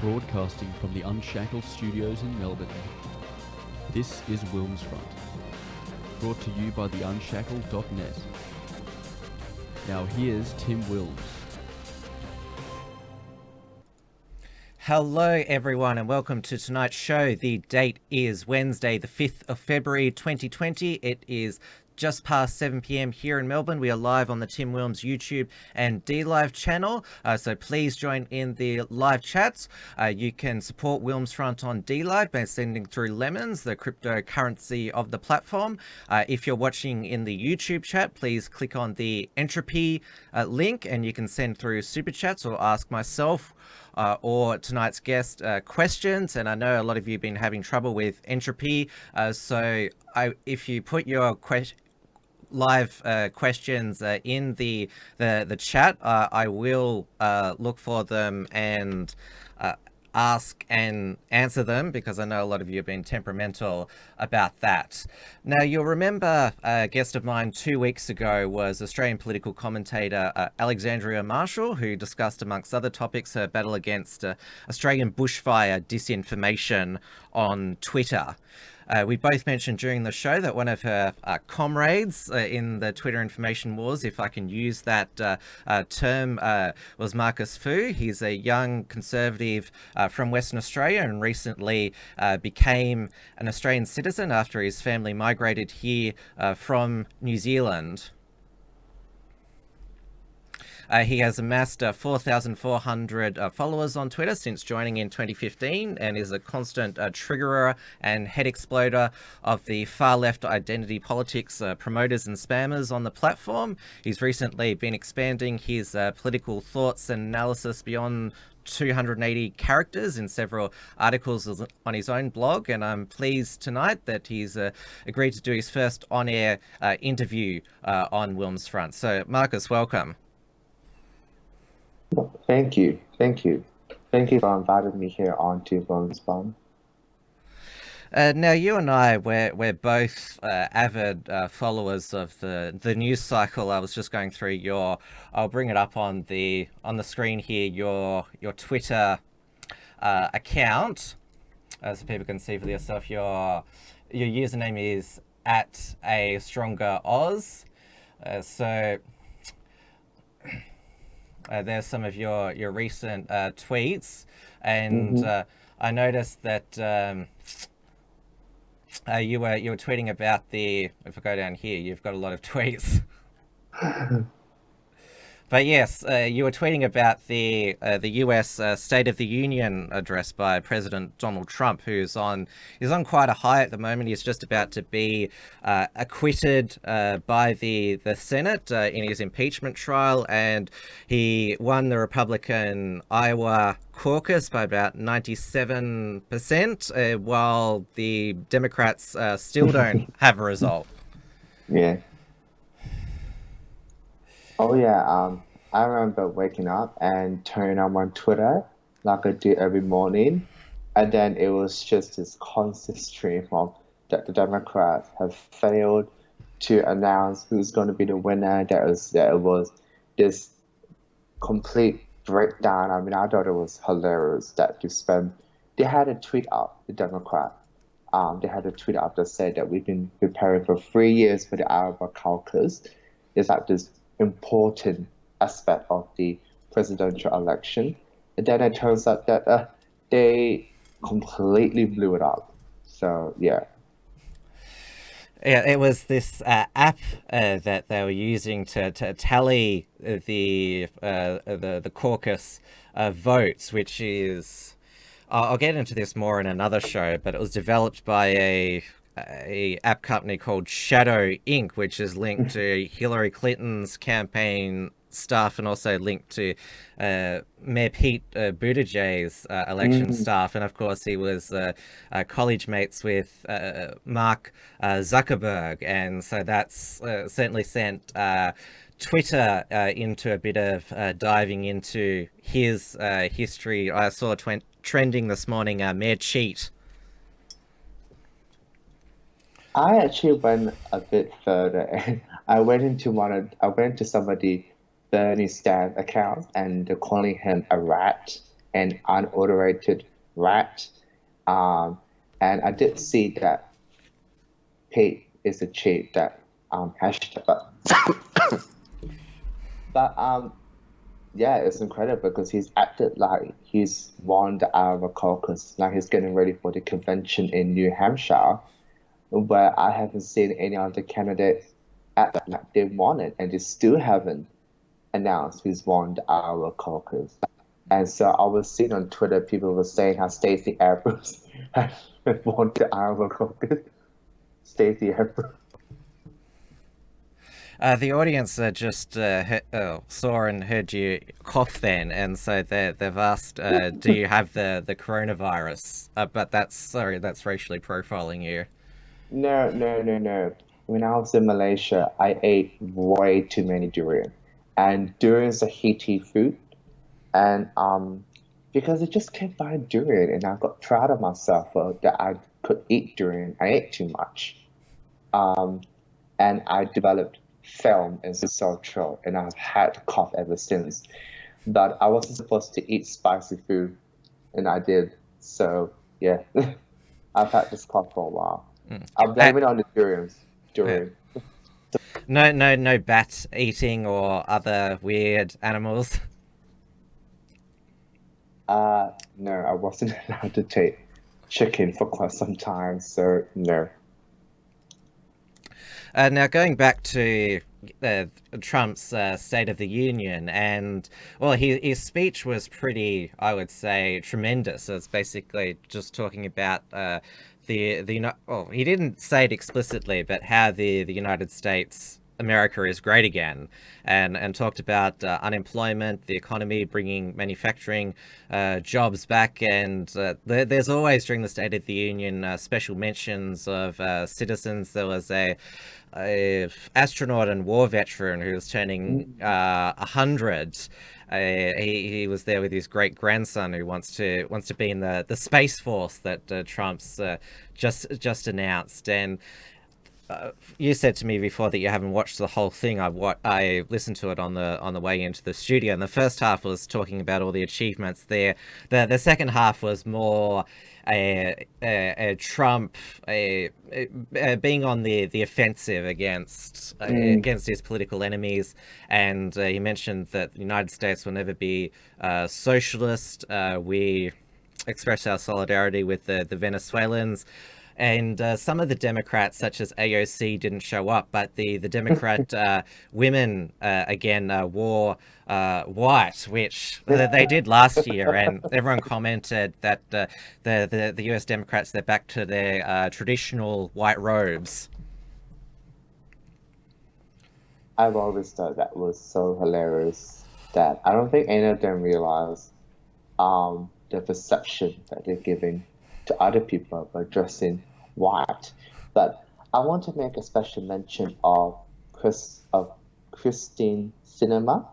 broadcasting from the Unshackled studios in Melbourne. This is WilmsFront, brought to you by the Unshackled.net. Now here's Tim Wilms. Hello everyone and welcome to tonight's show. The date is Wednesday the 5th of February 2020. It is just past 7 p.m. here in Melbourne. We are live on the Tim Wilms YouTube and DLive channel, so please join in the live chats. You can support WilmsFront on DLive by sending through lemons, the cryptocurrency of the platform. If you're watching in the YouTube chat, please click on the entropy link and you can send through super chats or ask myself or tonight's guest questions. And I know a lot of you have been having trouble with entropy, so if you put your live questions in the chat, I will look for them and ask and answer them, because I know a lot of you have been temperamental about that. Now, you'll remember a guest of mine 2 weeks ago was Australian political commentator Alexandria Marshall, who discussed, amongst other topics, her battle against Australian bushfire disinformation on Twitter. We both mentioned during the show that one of her comrades in the Twitter information wars, if I can use that term, was Marcus Fu. He's a young conservative from Western Australia and recently became an Australian citizen after his family migrated here from New Zealand. He has amassed 4,400 followers on Twitter since joining in 2015 and is a constant triggerer and head exploder of the far-left identity politics promoters and spammers on the platform. He's recently been expanding his political thoughts and analysis beyond 280 characters in several articles on his own blog, and I'm pleased tonight that he's agreed to do his first on-air interview on WilmsFront. So, Marcus, welcome. Thank you for inviting me here on to WilmsFront. Now, you and I, we're both avid followers of the news cycle. I was just going through I'll bring it up on the screen here, your Twitter account, so people can see for yourself. Your username is @AStrongerOz. So there's some of your recent tweets, and I noticed that you were tweeting about if I go down here, you've got a lot of tweets. But yes, you were tweeting about the U.S. State of the Union address by President Donald Trump, he's on quite a high at the moment. He's just about to be acquitted by the Senate in his impeachment trial, and he won the Republican Iowa caucus by about 97%, while the Democrats still don't have a result. Yeah. Oh yeah, I remember waking up and turning on my Twitter like I do every morning, and then it was just this constant stream of that the Democrats have failed to announce who's going to be the winner. That it was this complete breakdown. I mean, I thought it was hilarious that they had a tweet up, the Democrat. They had a tweet up that said that we've been preparing for 3 years for the Iowa caucus. It's like this important aspect of the presidential election, and then it turns out that they completely blew it up. So yeah, it was this app that they were using to tally the caucus votes, which is, I'll get into this more in another show, but it was developed by a app company called Shadow Inc., which is linked to Hillary Clinton's campaign staff and also linked to Mayor Pete Buttigieg's election staff. And of course, he was college mates with Mark Zuckerberg. And so that's certainly sent Twitter into a bit of diving into his history. I saw trending this morning, Mayor Cheat. I actually went a bit further, and I went to some of the Bernie Stan accounts, and they're calling him a rat. an unadulterated rat. And I did see that Pete is a cheat that hashtag, but yeah, it's incredible because he's acted like he's won the Iowa caucus, like he's getting ready for the convention in New Hampshire, where I haven't seen any other candidates act like they won it, and they still haven't announced who's won the Iowa caucus. And so I was seeing on Twitter, people were saying how Stacey Abrams had won the Iowa caucus. Stacey Abrams. The audience just saw and heard you cough then, and so they've asked, do you have the coronavirus? But that's racially profiling you. No, no, no, no. When I was in Malaysia, I ate way too many durian. And durian's a heaty food. And because I just can't find durian, and I got proud of myself that I could eat durian. I ate too much. Um, and I developed film and sore throat, and I've had cough ever since. But I wasn't supposed to eat spicy food, and I did. So yeah, I've had this cough for a while. I'll blame it on the durians. Durian. No bat eating or other weird animals. No, I wasn't allowed to take chicken for quite some time, so no. Now, going back to Trump's State of the Union, and well, his speech was pretty, I would say, tremendous. It's basically just talking about well, he didn't say it explicitly, but how the United States, America, is great again, and talked about unemployment, the economy, bringing manufacturing jobs back, and there's always during the State of the Union special mentions of citizens. There was a astronaut and war veteran who was turning 100. He was there with his great grandson who wants to be in the Space Force that Trump's just announced. And you said to me before that you haven't watched the whole thing. I listened to it on the way into the studio, and the first half was talking about all the achievements there. The second half was more Trump being on the offensive against his political enemies, and he mentioned that the United States will never be socialist. We express our solidarity with the Venezuelans. And some of the Democrats, such as AOC, didn't show up, but the Democrat women again wore white, which they did last year, and everyone commented that the US Democrats, they're back to their traditional white robes. I've always thought that was so hilarious that I don't think any of them realize the perception that they're giving to other people by dressing white. But I want to make a special mention of Christine Cinema.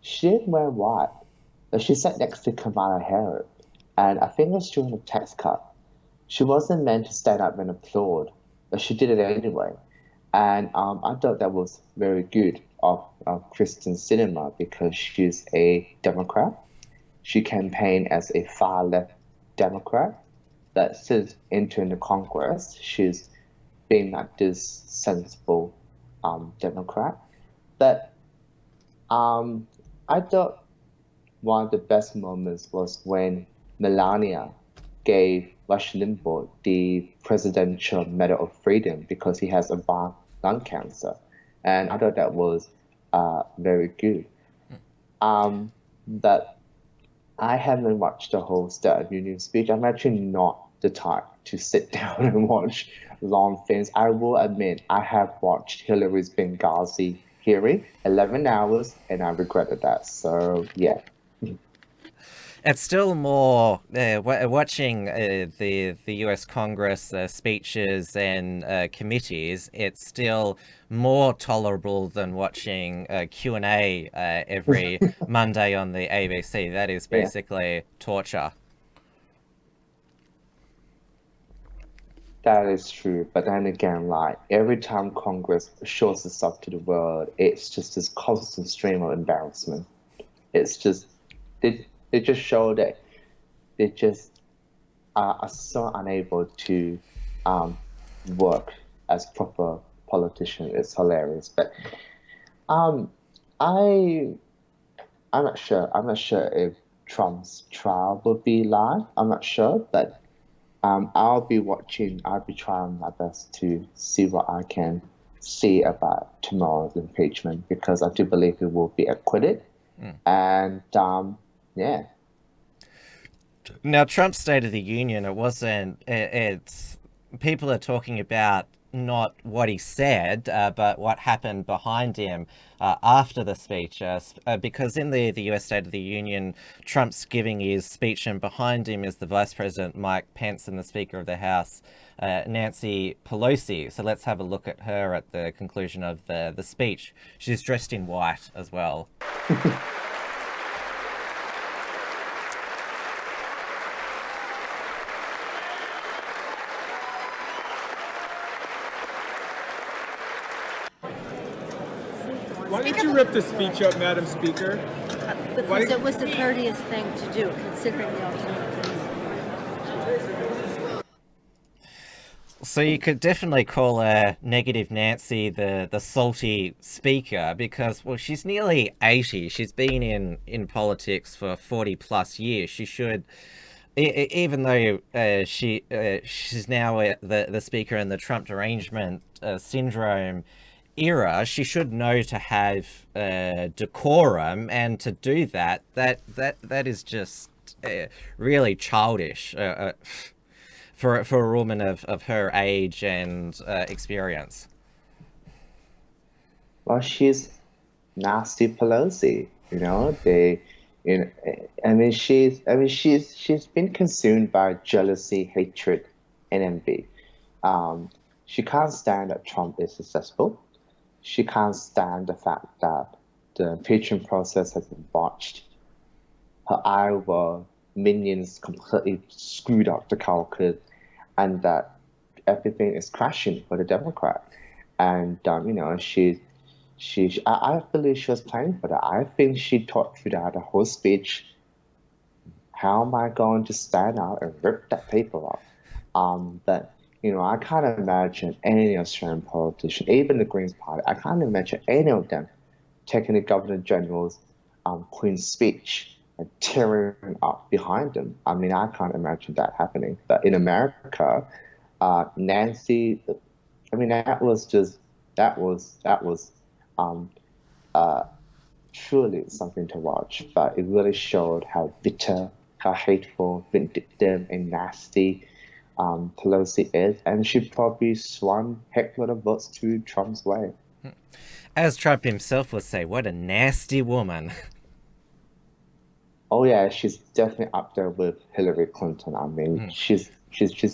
She didn't wear white, but she sat next to Kamala Harris, and I think it was during the tax cut. She wasn't meant to stand up and applaud, but she did it anyway. And I thought that was very good of Kristen Cinema because she's a Democrat. She campaigned as a far left Democrat, but since entering the Congress, she's been like this sensible Democrat. But I thought one of the best moments was when Melania gave Rush Limbaugh the Presidential Medal of Freedom because he has advanced lung cancer. And I thought that was very good. But I haven't watched the whole State of the Union speech. I'm actually not the type to sit down and watch long things. I will admit I have watched Hillary's Benghazi hearing, 11 hours, and I regretted that. So, yeah. It's still more watching the US Congress speeches and committees. It's still more tolerable than watching Q&A every Monday on the ABC. That is basically torture. That is true, but then again, like every time Congress shows itself to the world, it's just this constant stream of embarrassment. It's just they just show that they just are so unable to work as proper politicians. It's hilarious. But um, I I'm not sure. I'm not sure if Trump's trial will be live. I'm not sure, but I'll be watching. I'll be trying my best to see what I can see about tomorrow's impeachment because I do believe he will be acquitted. And yeah. Now, Trump's State of the Union, it wasn't. It's people are talking about not what he said, but what happened behind him after the speech. Because in the US State of the Union, Trump's giving his speech, and behind him is the Vice President Mike Pence and the Speaker of the House, Nancy Pelosi. So let's have a look at her at the conclusion of the speech. She's dressed in white as well. Why did you rip the speech up, Madam Speaker? Because it was the courteous thing to do, considering the alternative. So you could definitely call her Negative Nancy the salty speaker because, well, she's nearly 80. She's been in politics for 40 plus years. She should, even though she's now the speaker in the Trump derangement syndrome era, she should know to have decorum, and to do that is just really childish for a woman of her age and experience. Well, she's Nancy Pelosi. She's been consumed by jealousy, hatred, and envy. She can't stand that Trump is successful. She can't stand the fact that the impeachment process has been botched. Her Iowa minions completely screwed up the caucus, and that everything is crashing for the Democrat. And I believe she was planning for that. I think she thought through that the whole speech. How am I going to stand out and rip that paper off? But I can't imagine any Australian politician, even the Greens Party, I can't imagine any of them taking the Governor General's Queen's speech and tearing up behind them. I mean, I can't imagine that happening. But in America, Nancy, that was truly something to watch. But it really showed how bitter, how hateful, vindictive, and nasty Pelosi is, and she probably swung heck load of votes to Trump's way. As Trump himself would say, what a nasty woman. Oh yeah, she's definitely up there with Hillary Clinton. I mean, she's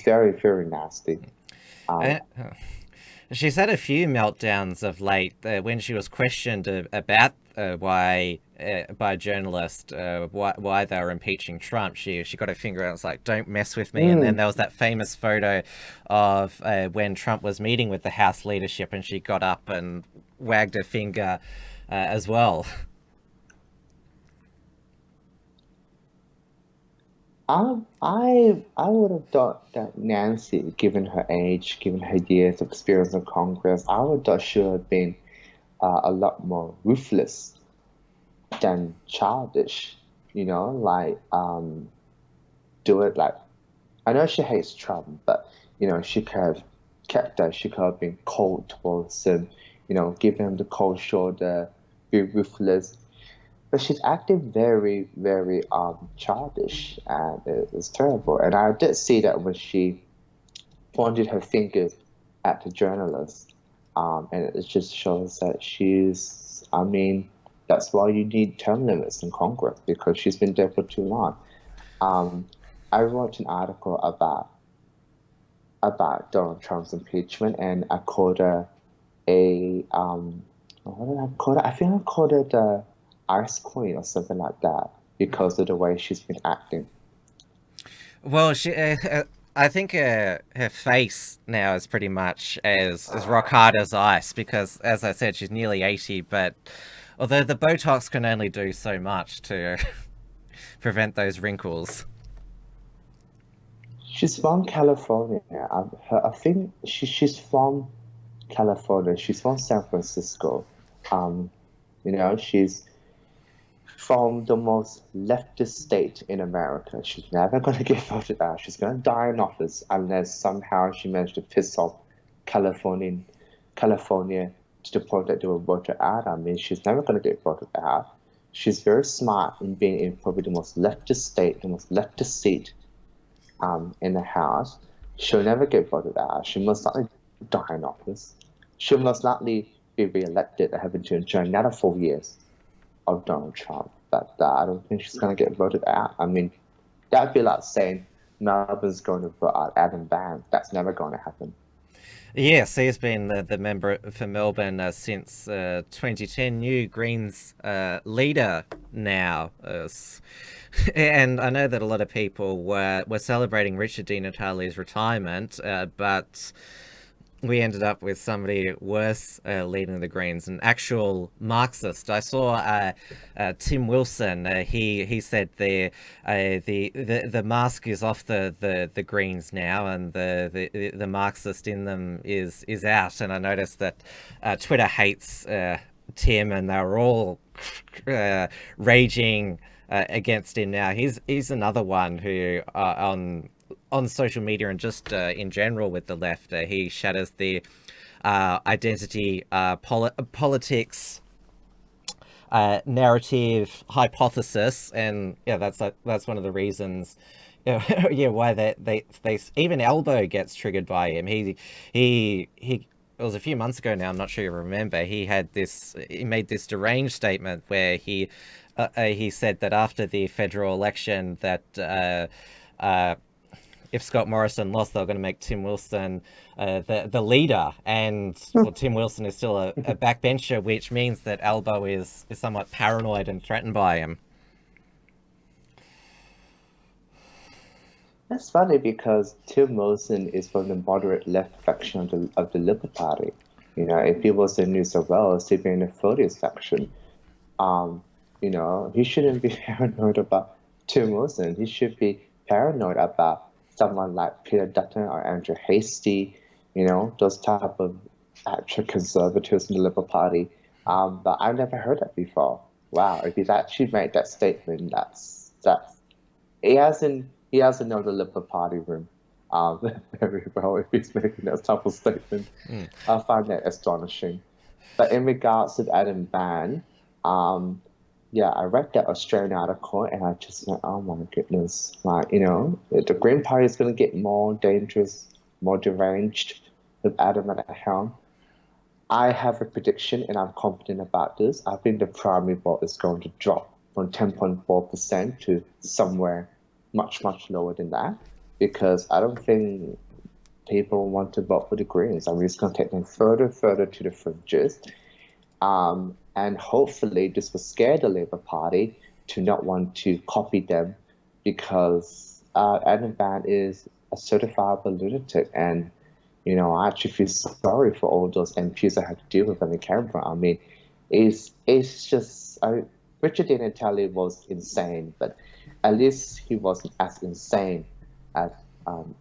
very, very nasty. She's had a few meltdowns of late when she was questioned about why by a journalist why they were impeaching Trump. She got her finger out and was like, "Don't mess with me." And then there was that famous photo of when Trump was meeting with the House leadership, and she got up and wagged her finger as well. I would have thought that Nancy, given her age, given her years of experience in Congress, I would have thought she would have been a lot more ruthless than childish. Do it like, I know she hates Trump, but she could have kept that. She could have been cold towards him, giving him the cold shoulder, be ruthless. But she's acting very, very childish, and it's terrible. And I did see that when she pointed her fingers at the journalist, and it just shows that that's why you need term limits in Congress, because she's been there for too long. I wrote an article about Donald Trump's impeachment, and I called her what did I call her? I think I called her the Ice Queen or something like that because of the way she's been acting. Well, I think her face now is pretty much as rock hard as ice because, as I said, she's nearly 80, but although the Botox can only do so much to prevent those wrinkles. She's from California. I think she's from California. She's from San Francisco. She's from the most leftist state in America. She's never going to get voted out. She's going to die in office unless somehow she managed to piss off California to the point that they will vote her out. I mean, she's never going to get voted out. She's very smart in being in probably the most leftist state, the most leftist seat in the House. She'll never get voted out. She must likely die in office. She'll most likely be re-elected and having to enjoy another 4 years of Donald Trump. But I don't think she's going to get voted out. I mean, that'd be like saying Melbourne's going to vote out Adam Ban. That's never going to happen. Yes, he's been the member for Melbourne since 2010, new Greens leader now. And I know that a lot of people were celebrating Richard Di Natale's retirement, but we ended up with somebody worse leading the Greens, an actual Marxist. I saw Tim Wilson. He said the mask is off the Greens now, and the Marxist in them is out. And I noticed that Twitter hates Tim, and they're all raging against him now. He's another one who on social media and just in general with the left, he shatters the identity politics narrative hypothesis, and yeah, that's one of the reasons why they even Elbow gets triggered by him. He it was a few months ago now, I'm not sure you remember, he made this deranged statement where he said that after the federal election that if Scott Morrison lost, they were going to make Tim Wilson the leader. And well, Tim Wilson is still a backbencher, which means that Albo is somewhat paranoid and threatened by him. That's funny because Tim Wilson is from the moderate left faction of the Liberal Party. If he was in New South Wales, he'd be in the 40th faction. He shouldn't be paranoid about Tim Wilson. He should be paranoid about someone like Peter Dutton or Andrew Hastie, those type of actual conservatives in the Liberal Party. But I've never heard that before. Wow, if he's actually made that statement, that's he hasn't known the Liberal Party room very well if he's making that type of statement. I find that astonishing. But in regards to Adam Ban, I read that Australian article and I just went, oh my goodness, the Green Party is going to get more dangerous, more deranged with Adam at the helm. I have a prediction and I'm confident about this. I think the primary vote is going to drop from 10.4% to somewhere much, much lower than that, because I don't think people want to vote for the Greens. I mean, it's going to take them further to the fringes. And hopefully this will scare the Labour Party to not want to copy them, because Adam Ban is a certifiable lunatic. And, I actually feel sorry for all those MPs that have to deal with them in Canberra. I mean, it's just... Richard Di Natale was insane, but at least he wasn't as insane as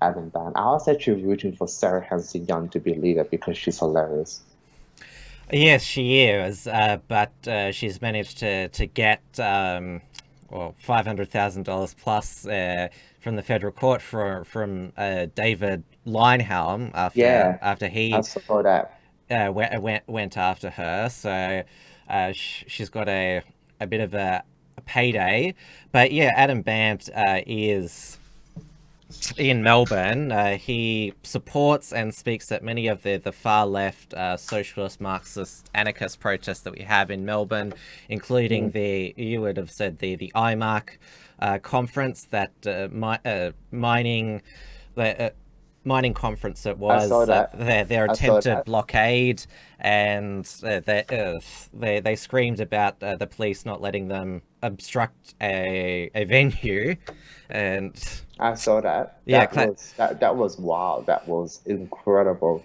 Adam Ban. I was actually rooting for Sarah Hanson-Young to be leader because she's hilarious. Yes, she is, but she's managed to get $500,000 plus from the federal court from David Linehelm after he I saw that. went after her. So she's got a bit of a payday. But yeah, Adam Bant is in Melbourne. He supports and speaks at many of the far left socialist, Marxist, anarchist protests that we have in Melbourne, including you would have said the IMARC conference, that mining conference it was. I saw that. Their attempted blockade, and they screamed about the police not letting them obstruct a venue, and I saw that. That was wild. That was incredible.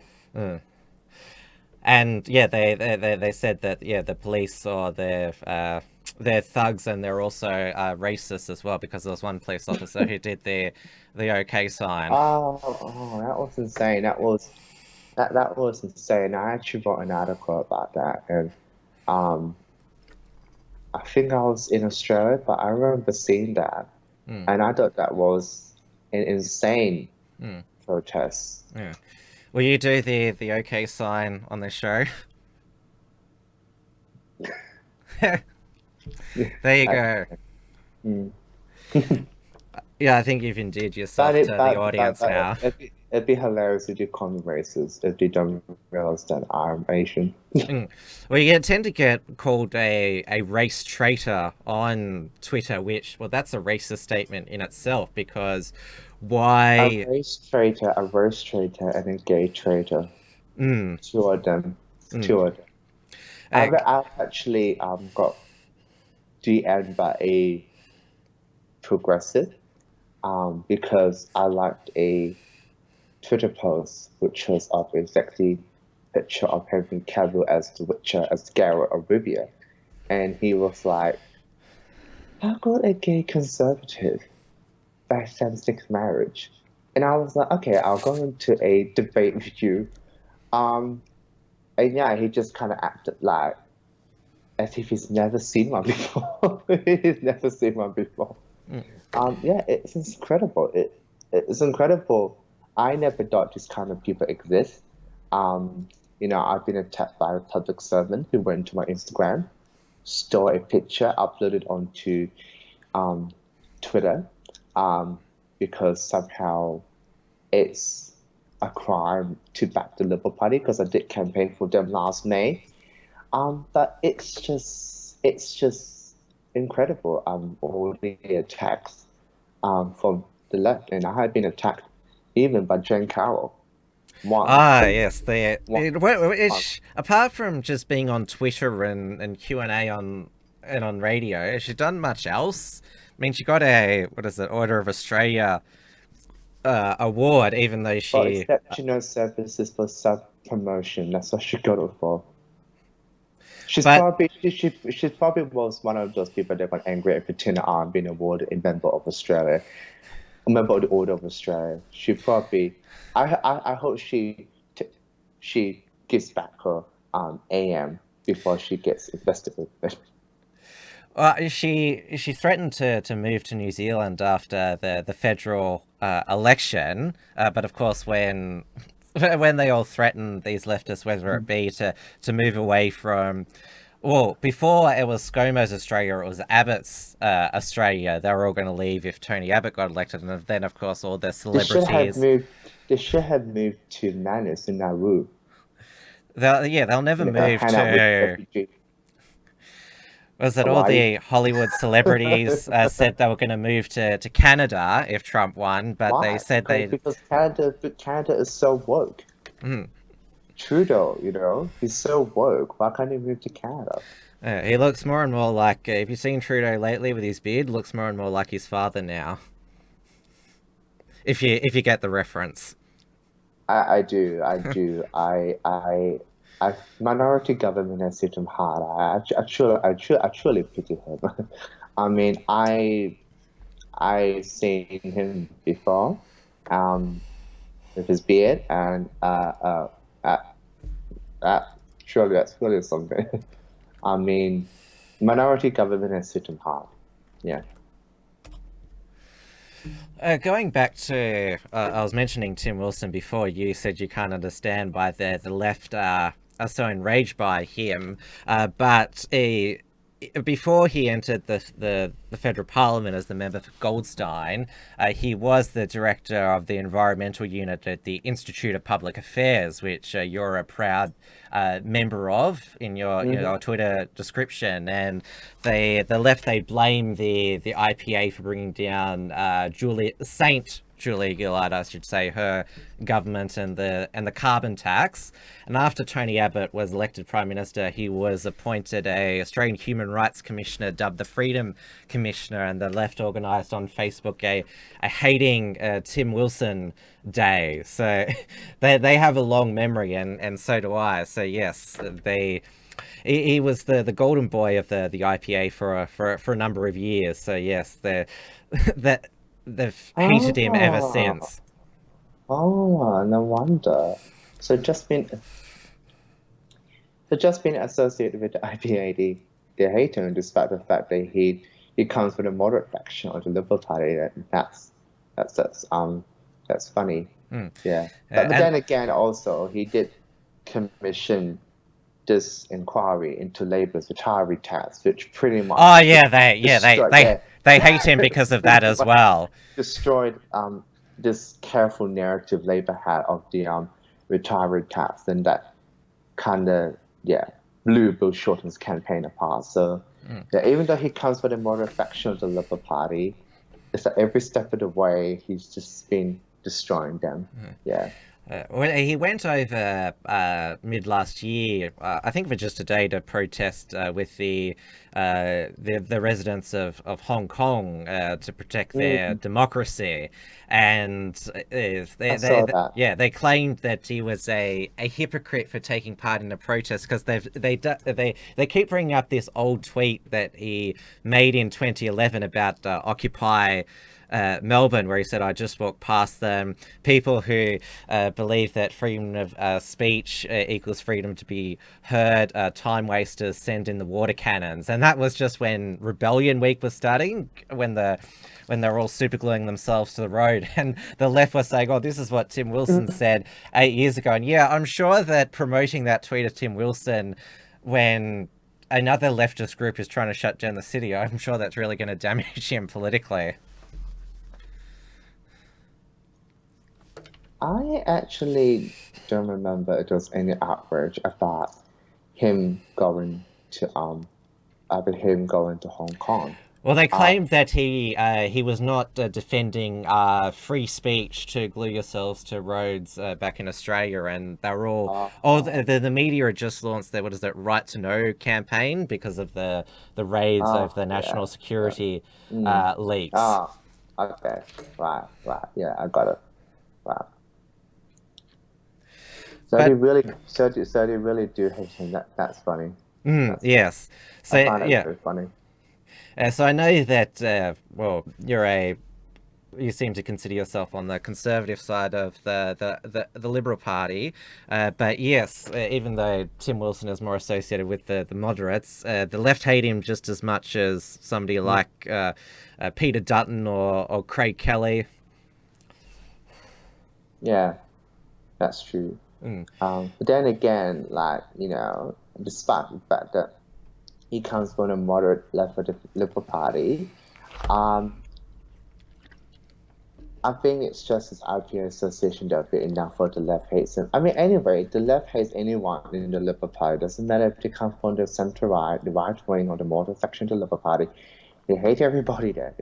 And yeah, they said that the police or the they're thugs and they're also racist as well, because there was one police officer who did the OK sign. Oh, that was insane. That was insane. I actually wrote an article about that, and I think I was in Australia, but I remember seeing that, and I thought that was an insane protest. Yeah. Will you do the OK sign on the show? There you go. Yeah, I think you've endeared yourself to the audience now. It'd be hilarious if you call me racist if you don't realize that I'm Asian. Well, you tend to get called a race traitor on Twitter, which, well, that's a racist statement in itself, because why... A race traitor, and a gay traitor. Two of them. I've actually got DM'd by a progressive because I liked a Twitter post which was of a sexy picture of Henry Cavill as The Witcher, as Geralt of Rivia, and he was like, "How could a gay conservative by same-sex marriage?" And I was like, "Okay, I'll go into a debate with you." And yeah, he just kind of acted like as if he's never seen one before. He's never seen one before. Yeah, it's incredible. It's incredible. I never thought this kind of people exist. You know, I've been attacked by a public servant who went to my Instagram, stole a picture, uploaded onto Twitter, because somehow it's a crime to back the Liberal Party because I did campaign for them last May. But it's just incredible. All the attacks from the left, and I have been attacked even by Jane Carroll. Yes, apart from just being on Twitter and Q&A on radio, has she done much else? I mean, she got a Order of Australia award, even though she... For exceptional services for self-promotion, that's what she got it for. She probably was one of those people that got angry at Bettina Arm being awarded a member of Australia, a member of the Order of Australia. She probably, I hope she gives back her AM before she gets investigated. She threatened to move to New Zealand after the federal election, but of course when they all threatened, these leftists, whether it be to move away from, well, before it was ScoMo's Australia, it was Abbott's Australia. They were all going to leave if Tony Abbott got elected, and then of course all the celebrities. They should have moved to Manus in Nauru. They'll never move to. Was it all the Hollywood celebrities said they were going to move to Canada if Trump won, but Why? They said because Canada is so woke. Trudeau, you know, he's so woke. Why can't he move to Canada? He looks more and more like, if you've seen Trudeau lately with his beard, looks more and more like his father now. If you get the reference. I do. Minority government has hit him hard. I truly pity him. I mean, I seen him before, with his beard, and surely that's really something. I mean, minority government has hit him hard. Yeah. Going back to, I was mentioning Tim Wilson before. You said you can't understand why the left are so enraged by him, but before he entered the federal parliament as the member for Goldstein, he was the director of the environmental unit at the Institute of Public Affairs, which you're a proud member of in your Twitter description. And the left, they blame the IPA for bringing down Julia Gillard, I should say, her government and the carbon tax. And after Tony Abbott was elected Prime Minister, he was appointed a Australian Human Rights Commissioner, dubbed the Freedom Commissioner, and the left organised on Facebook a hating Tim Wilson day. So they have a long memory, and so do I. So yes, He was the golden boy of the IPA for a number of years. So yes, that they've hated him ever Oh, since. oh, no wonder. So just being associated with the IPAD, they hate him despite the fact that he comes from a moderate faction of the Liberal Party. That's funny. Yeah, but And then again, also he did commission this inquiry into Labour's retiree tax, which pretty oh much yeah, destroyed their they hate him because of that pretty as much well. destroyed this careful narrative Labour had of the retiree tax, and that kind of blew Bill Shorten's campaign apart. So yeah, even though he comes from the moderate faction of the Liberal Party, it's like every step of the way he's just been destroying them. Yeah. Well, he went over mid last year, I think for just a day, to protest with the residents of Hong Kong to protect their democracy, and I saw that. they claimed that he was a hypocrite for taking part in the protest because they keep bringing up this old tweet that he made in 2011 about Occupy Melbourne, where he said, "I just walked past them. People who believe that freedom of speech equals freedom to be heard. Time wasters, send in the water cannons." And that was just when Rebellion Week was starting, when they're all supergluing themselves to the road, and the left was saying, "Oh, this is what Tim Wilson said 8 years ago." And yeah, I'm sure that promoting that tweet of Tim Wilson when another leftist group is trying to shut down the city, I'm sure that's really going to damage him politically. I actually don't remember if there was any outrage about him going to Hong Kong. Well, they claimed that he was not defending free speech to glue yourselves to roads back in Australia, and they were the media had just launched their Right to Know campaign because of the raids of the national security leaks. Oh, okay, right, yeah, I got it. Right. So they really do hate him. That's funny. Yes. So I find that very funny. So I know that well, you seem to consider yourself on the conservative side of the Liberal Party, but yes, even though Tim Wilson is more associated with the moderates, the left hate him just as much as somebody like Peter Dutton or Craig Kelly. Yeah, that's true. But then again, like, despite the fact that he comes from a moderate left of the Liberal Party, I think it's just his IPA association that will be enough for the left hates him. I mean, anyway, the left hates anyone in the Liberal Party. Doesn't matter if they come from the centre right, the right wing, or the moderate section of the Liberal Party. They hate everybody there.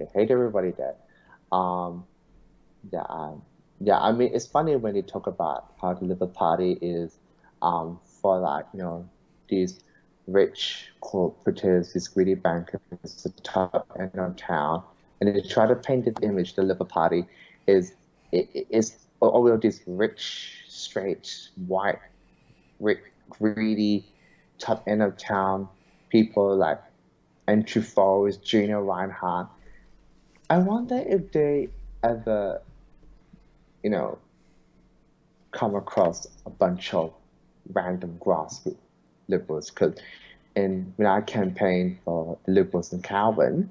Yeah, I mean, it's funny when they talk about how the Liberal Party is for, like, these rich corporates, these greedy bankers, the top end of town, and they try to paint this image the Liberal Party is all of these rich, straight, white, greedy, top end of town people like Andrew Foles, Gina Reinhardt. I wonder if they ever come across a bunch of random grassroots liberals, because when I campaigned for the Liberals in Calvin,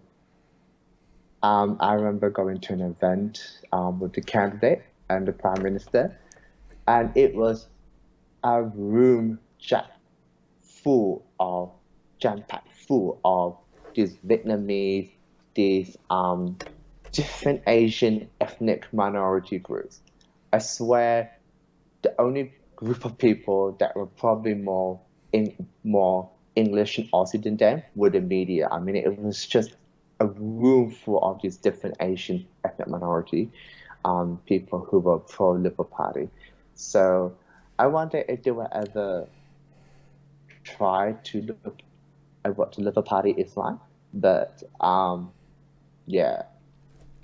I remember going to an event with the candidate and the Prime Minister, and it was a room jam-packed full of these Vietnamese, these different Asian ethnic minority groups. I swear, the only group of people that were probably more English and Aussie than them were the media. I mean, it was just a room full of these different Asian ethnic minority people who were pro-Liberal Party. So I wonder if they will ever try to look at what the Liberal Party is like. But yeah,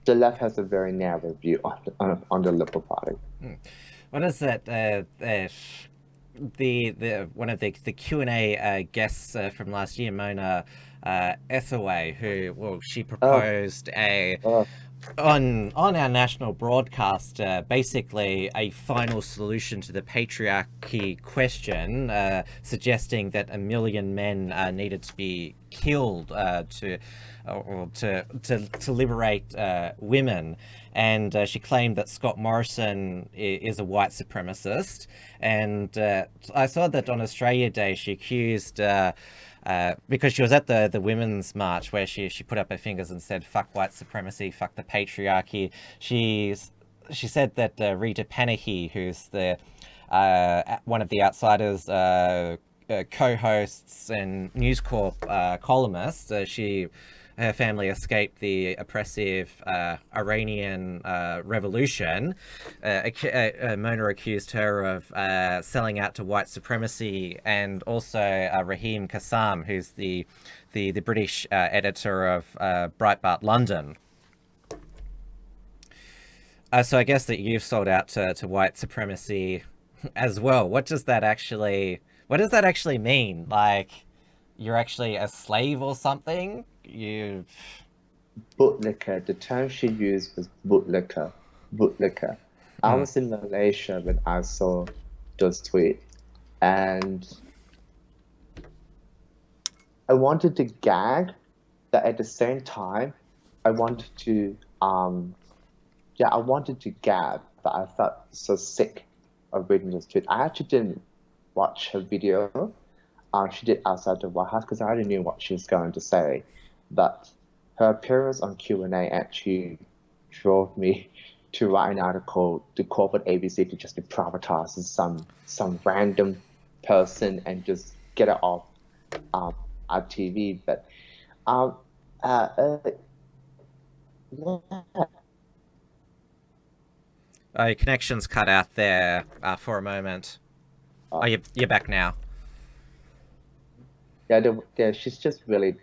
the left has a very narrow view on the Liberal Party. What is that? the one of the Q&A guests from last year, Mona Ethaway, who she proposed on our national broadcast, basically a final solution to the patriarchy question, suggesting that 1 million men needed to be killed to liberate women. And she claimed that Scott Morrison is a white supremacist. And I saw that on Australia Day she accused, because she was at the women's march where she put up her fingers and said, "Fuck white supremacy, fuck the patriarchy." She said that Rita Panahi, who's the one of the Outsiders co-hosts and News Corp columnists, her family escaped the oppressive Iranian revolution. Mona accused her of selling out to white supremacy, and also Raheem Kassam, who's the British editor of Breitbart London. So I guess that you've sold out to white supremacy as well. What does that actually mean? Like, you're actually a slave or something? Bootlicker. The term she used was bootlicker. Bootlicker. I was in Malaysia when I saw those tweets, and I wanted to gag, but at the same time, I wanted to gab, but I felt so sick of reading this tweet. I actually didn't watch her video. She did outside the White House because I already knew what she was going to say. But her appearance on Q&A actually drove me to write an article to call for ABC to just be privatized as some random person and just get it off our TV. But Your connection's cut out there for a moment. You're back now. Yeah, she's just really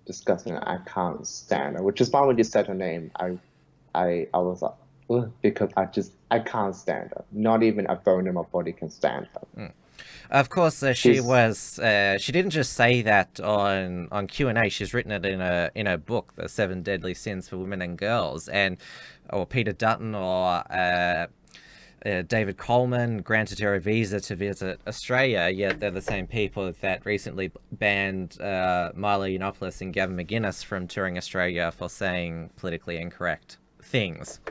disgusting. I can't stand her, which is why when you said her name, I was like, ugh, because I can't stand her. Not even a bone in my body can stand her. Of course, she didn't just say that on Q&A. She's written it in a book, The 7 Deadly Sins for Women and Girls, or Peter Dutton or David Coleman granted her a visa to visit Australia, yet they're the same people that recently banned Milo Yiannopoulos and Gavin McInnes from touring Australia for saying politically incorrect things.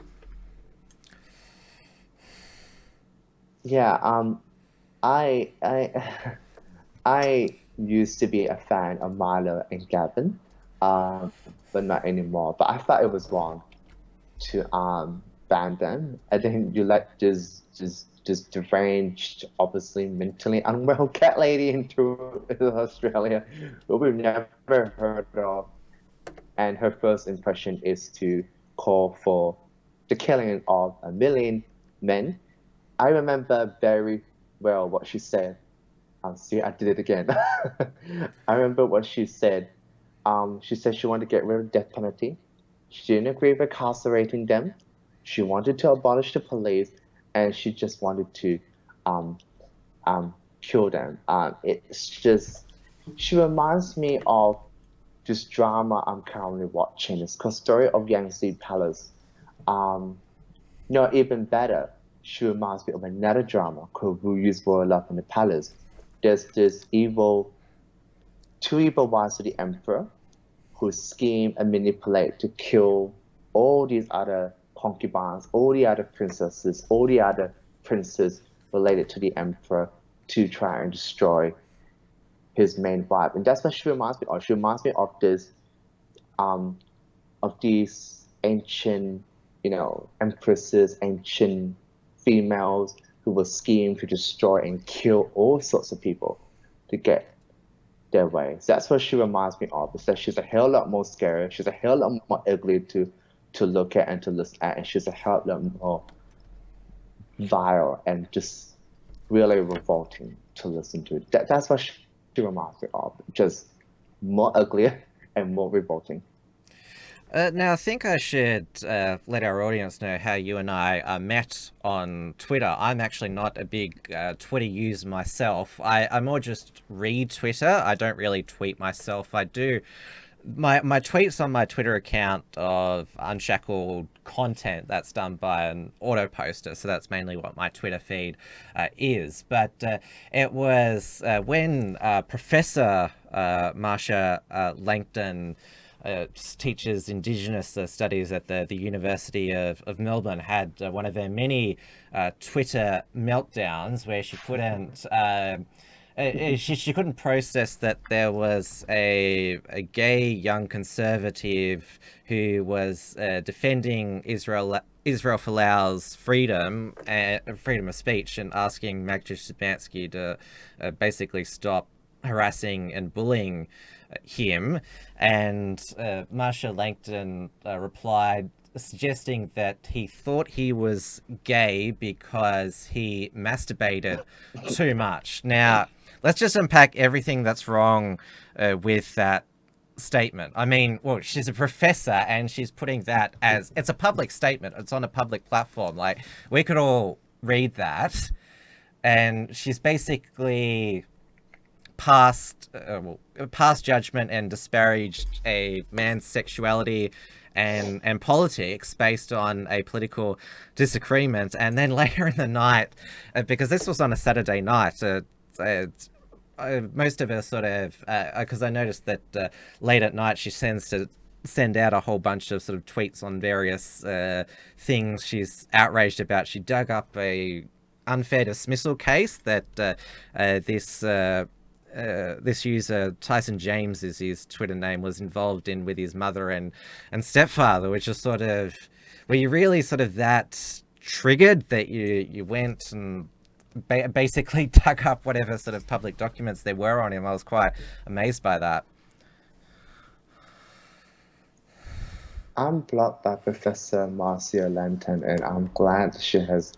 Yeah, I used to be a fan of Milo and Gavin, but not anymore. But I thought it was wrong to ban them. I think you let this deranged, obviously mentally unwell cat lady into Australia, who we've never heard of, and her first impression is to call for the killing of 1 million men. I remember very well what she said. See, I did it again. I remember what she said. She said she wanted to get rid of the death penalty. She didn't agree with incarcerating them. She wanted to abolish the police, and she just wanted to kill them. It's just, she reminds me of this drama I'm currently watching. It's called Story of Yangtze Palace. No, even better, she reminds me of another drama called Wu Yu's Royal Love in the Palace. There's this two evil wives of the emperor who scheme and manipulate to kill all these other concubines, all the other princesses, all the other princes related to the emperor to try and destroy his main wife. And that's what she reminds me of. She reminds me of this, of these ancient, empresses, ancient females who will scheme to destroy and kill all sorts of people to get their way. So that's what she reminds me of. Is that she's a hell lot more scary. She's a hell lot more ugly to look at and to listen at, and she's a hell lot more vile and just really revolting to listen to. That's what she reminds me of. Just more uglier and more revolting. Now, I think I should let our audience know how you and I met on Twitter. I'm actually not a big Twitter user myself. I more just read Twitter. I don't really tweet myself. I do my tweets on my Twitter account of Unshackled content that's done by an auto poster, so that's mainly what my Twitter feed is. But it was when Professor Marsha Langton teaches Indigenous studies at the University of Melbourne, had one of their many Twitter meltdowns where she couldn't she couldn't process that there was a gay young conservative who was defending Israel Folau's freedom of speech, and asking Magda Szubanski to basically stop harassing and bullying him. And Marsha Langton replied, suggesting that he thought he was gay because he masturbated too much. Now, let's just unpack everything that's wrong with that statement. I mean, well, she's a professor and she's putting that as, it's a public statement. It's on a public platform. Like, we could all read that. And she's basically passed judgment and disparaged a man's sexuality and politics based on a political disagreement. And then later in the night, because this was on a Saturday night, most of us sort of, because I noticed that late at night she send out a whole bunch of sort of tweets on various things she's outraged about. She dug up a unfair dismissal case that this user, Tyson James is his Twitter name, was involved in with his mother and stepfather, which is sort of, were you really sort of that triggered that you went and basically dug up whatever sort of public documents there were on him? I was quite amazed by that. I'm blocked by Professor Marcia Langton, and I'm glad she has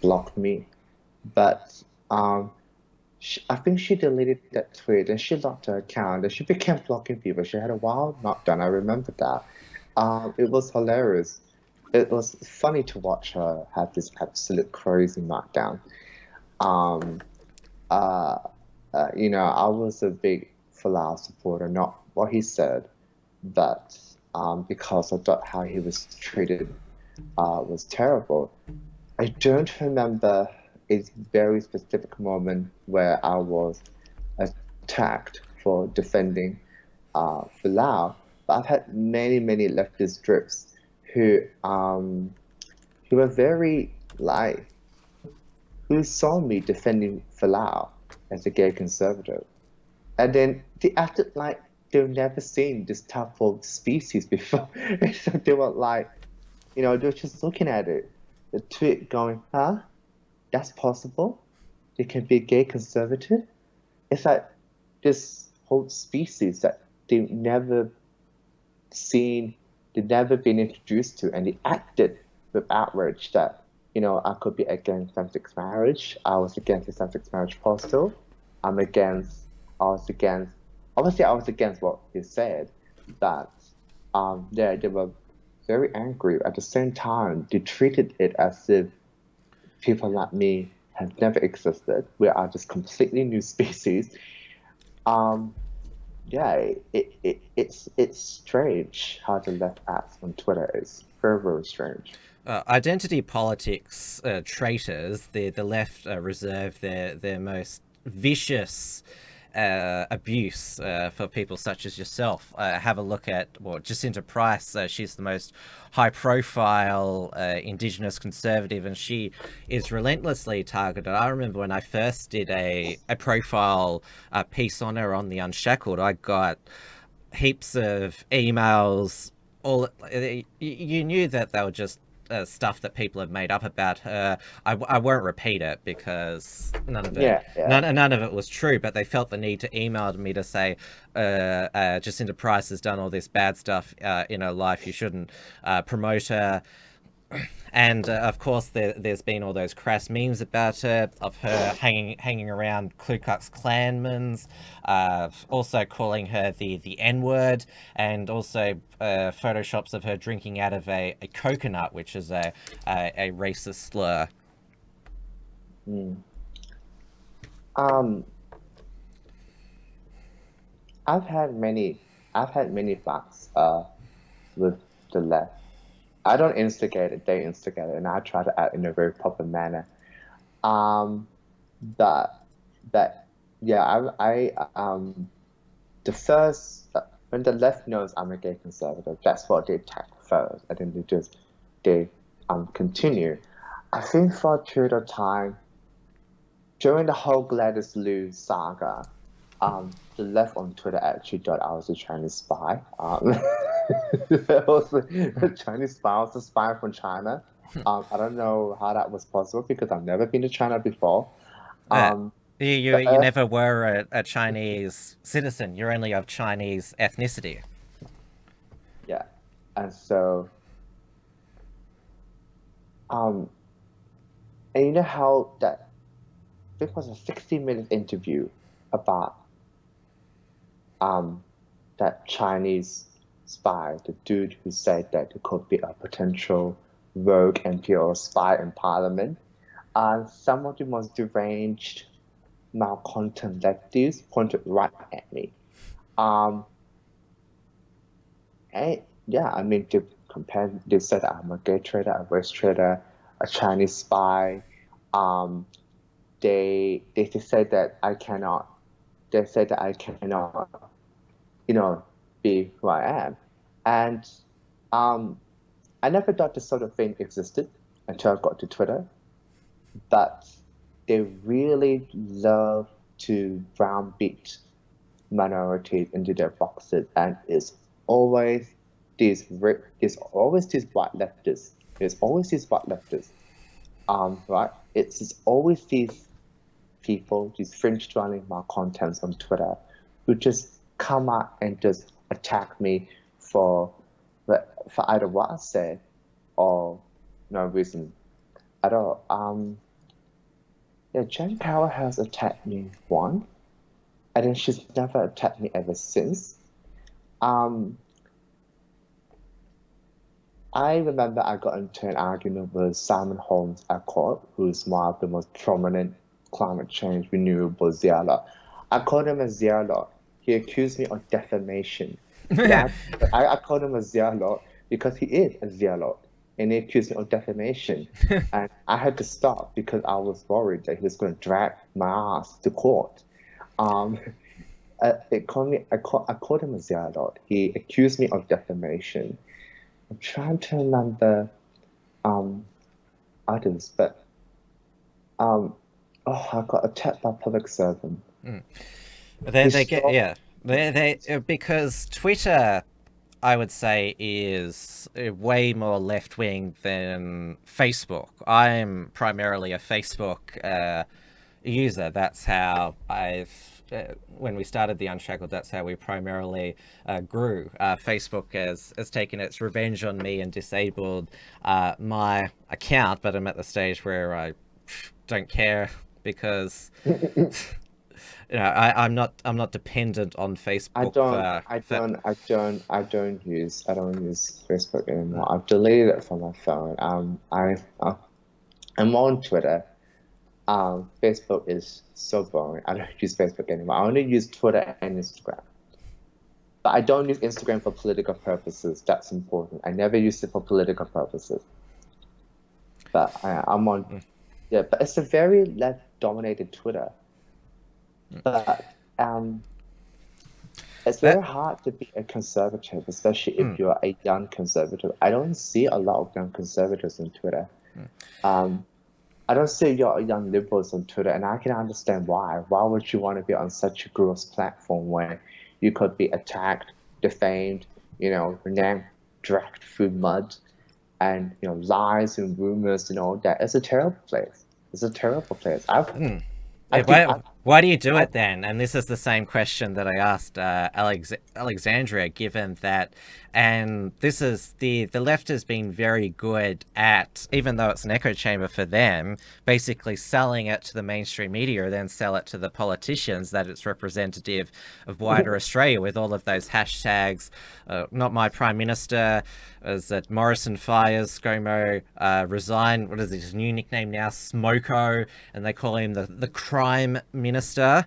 blocked me. But I think she deleted that tweet and she locked her account and she began blocking people. She had a wild meltdown. I remember that. It was hilarious. It was funny to watch her have this absolute crazy meltdown. I was a big Folau supporter, not what he said, but because I thought how he was treated was terrible. I don't remember a very specific moment where I was attacked for defending Folau, but I've had many leftist drifts who were very who saw me defending Folau as a gay conservative, and then they acted like they've never seen this type of species before. So they were like, they were just looking at it, the tweet, going, huh? That's possible? They can be a gay conservative? It's like this whole species that they've never seen, they've never been introduced to, and they acted with outrage that, I could be against same-sex marriage. I was against the same-sex marriage postal. Obviously I was against what he said, but they were very angry. At the same time, they treated it as if people like me have never existed. We are just completely new species. It's strange how the left acts on Twitter. It's very strange. Identity politics traitors, the left reserve their most vicious abuse for people such as yourself. Have a look at Jacinta Price. She's the most high-profile Indigenous conservative, and she is relentlessly targeted. I remember when I first did a profile piece on her on the Unshackled, I got heaps of emails. You knew that they were just stuff that people have made up about her. I won't repeat it because none of it none of it was true, but they felt the need to email me to say Jacinta Price has done all this bad stuff in her life, you shouldn't promote her. And of course, there's been all those crass memes about her, of her hanging around Ku Klux Klanmen's, also calling her the N-word, and also photoshops of her drinking out of a coconut, which is a racist slur. I've had many fights with the left. I don't instigate it; they instigate it, and I try to act in a very proper manner. That yeah, the first when the left knows I'm a gay conservative, that's what they attack first, and then they continue. I think for a period of time during the whole Gladys Liu saga, the left on Twitter actually thought I was a Chinese spy. It was a Chinese spy. I was a spy from China. I don't know how that was possible because I've never been to China before. You never were a Chinese citizen. You're only of Chinese ethnicity. Yeah, and so, and you know how that it was a 60-minute interview about that Chinese spy, the dude who said that there could be a potential rogue MP or spy in Parliament. Some of the most deranged, malcontent lefties pointed right at me. And yeah, I mean, they said I'm a gay trader, a race trader, a Chinese spy. They said that I cannot. They said that I cannot, be who I am, and I never thought this sort of thing existed until I got to Twitter. But they really love to browbeat minorities into their boxes, and it's always these white leftists. There's always these white leftists. Right? It's always these people, these fringe-dwelling malcontents on Twitter, who just come out and just attack me for either what I said or no reason at all. Yeah, Jen Power has attacked me once, and then she's never attacked me ever since. I remember I got into an argument with Simon Holmes at court, who's one of the most prominent climate change renewable zealot. I called him a zealot. He accused me of defamation. I called him a zealot because he is a zealot, and he accused me of defamation. And I had to stop because I was worried that he was going to drag my ass to court. I called him a zealot. He accused me of defamation. I'm trying to remember others, but I got attacked by public servant. Because Twitter, I would say, is way more left-wing than Facebook. I'm primarily a Facebook user. That's how when we started the Unshackled, that's how we primarily grew. Facebook has taken its revenge on me and disabled my account, but I'm at the stage where I don't care because I'm not dependent on Facebook. I don't use Facebook anymore. I've deleted it from my phone. I'm on Twitter. Facebook is so boring. I don't use Facebook anymore. I only use Twitter and Instagram. But I don't use Instagram for political purposes. That's important. I never use it for political purposes. But I'm on. Yeah, but it's a very left-dominated Twitter. But it's very hard to be a conservative, especially if you're a young conservative. I don't see a lot of young conservatives on Twitter. I don't see young liberals on Twitter, and I can understand why. Why would you want to be on such a gross platform where you could be attacked, defamed, renamed, dragged through mud, and lies and rumors and all that? It's a terrible place. It's a terrible place. Why do you do it then? And this is the same question that I asked Alexandria, given that, and this is the left has been very good at, even though it's an echo chamber for them, basically selling it to the mainstream media, then sell it to the politicians that it's representative of wider Australia, with all of those hashtags. Not my prime minister. Is that Morrison fires, ScoMo resign? What is his new nickname now? Smoko, and they call him the crime minister.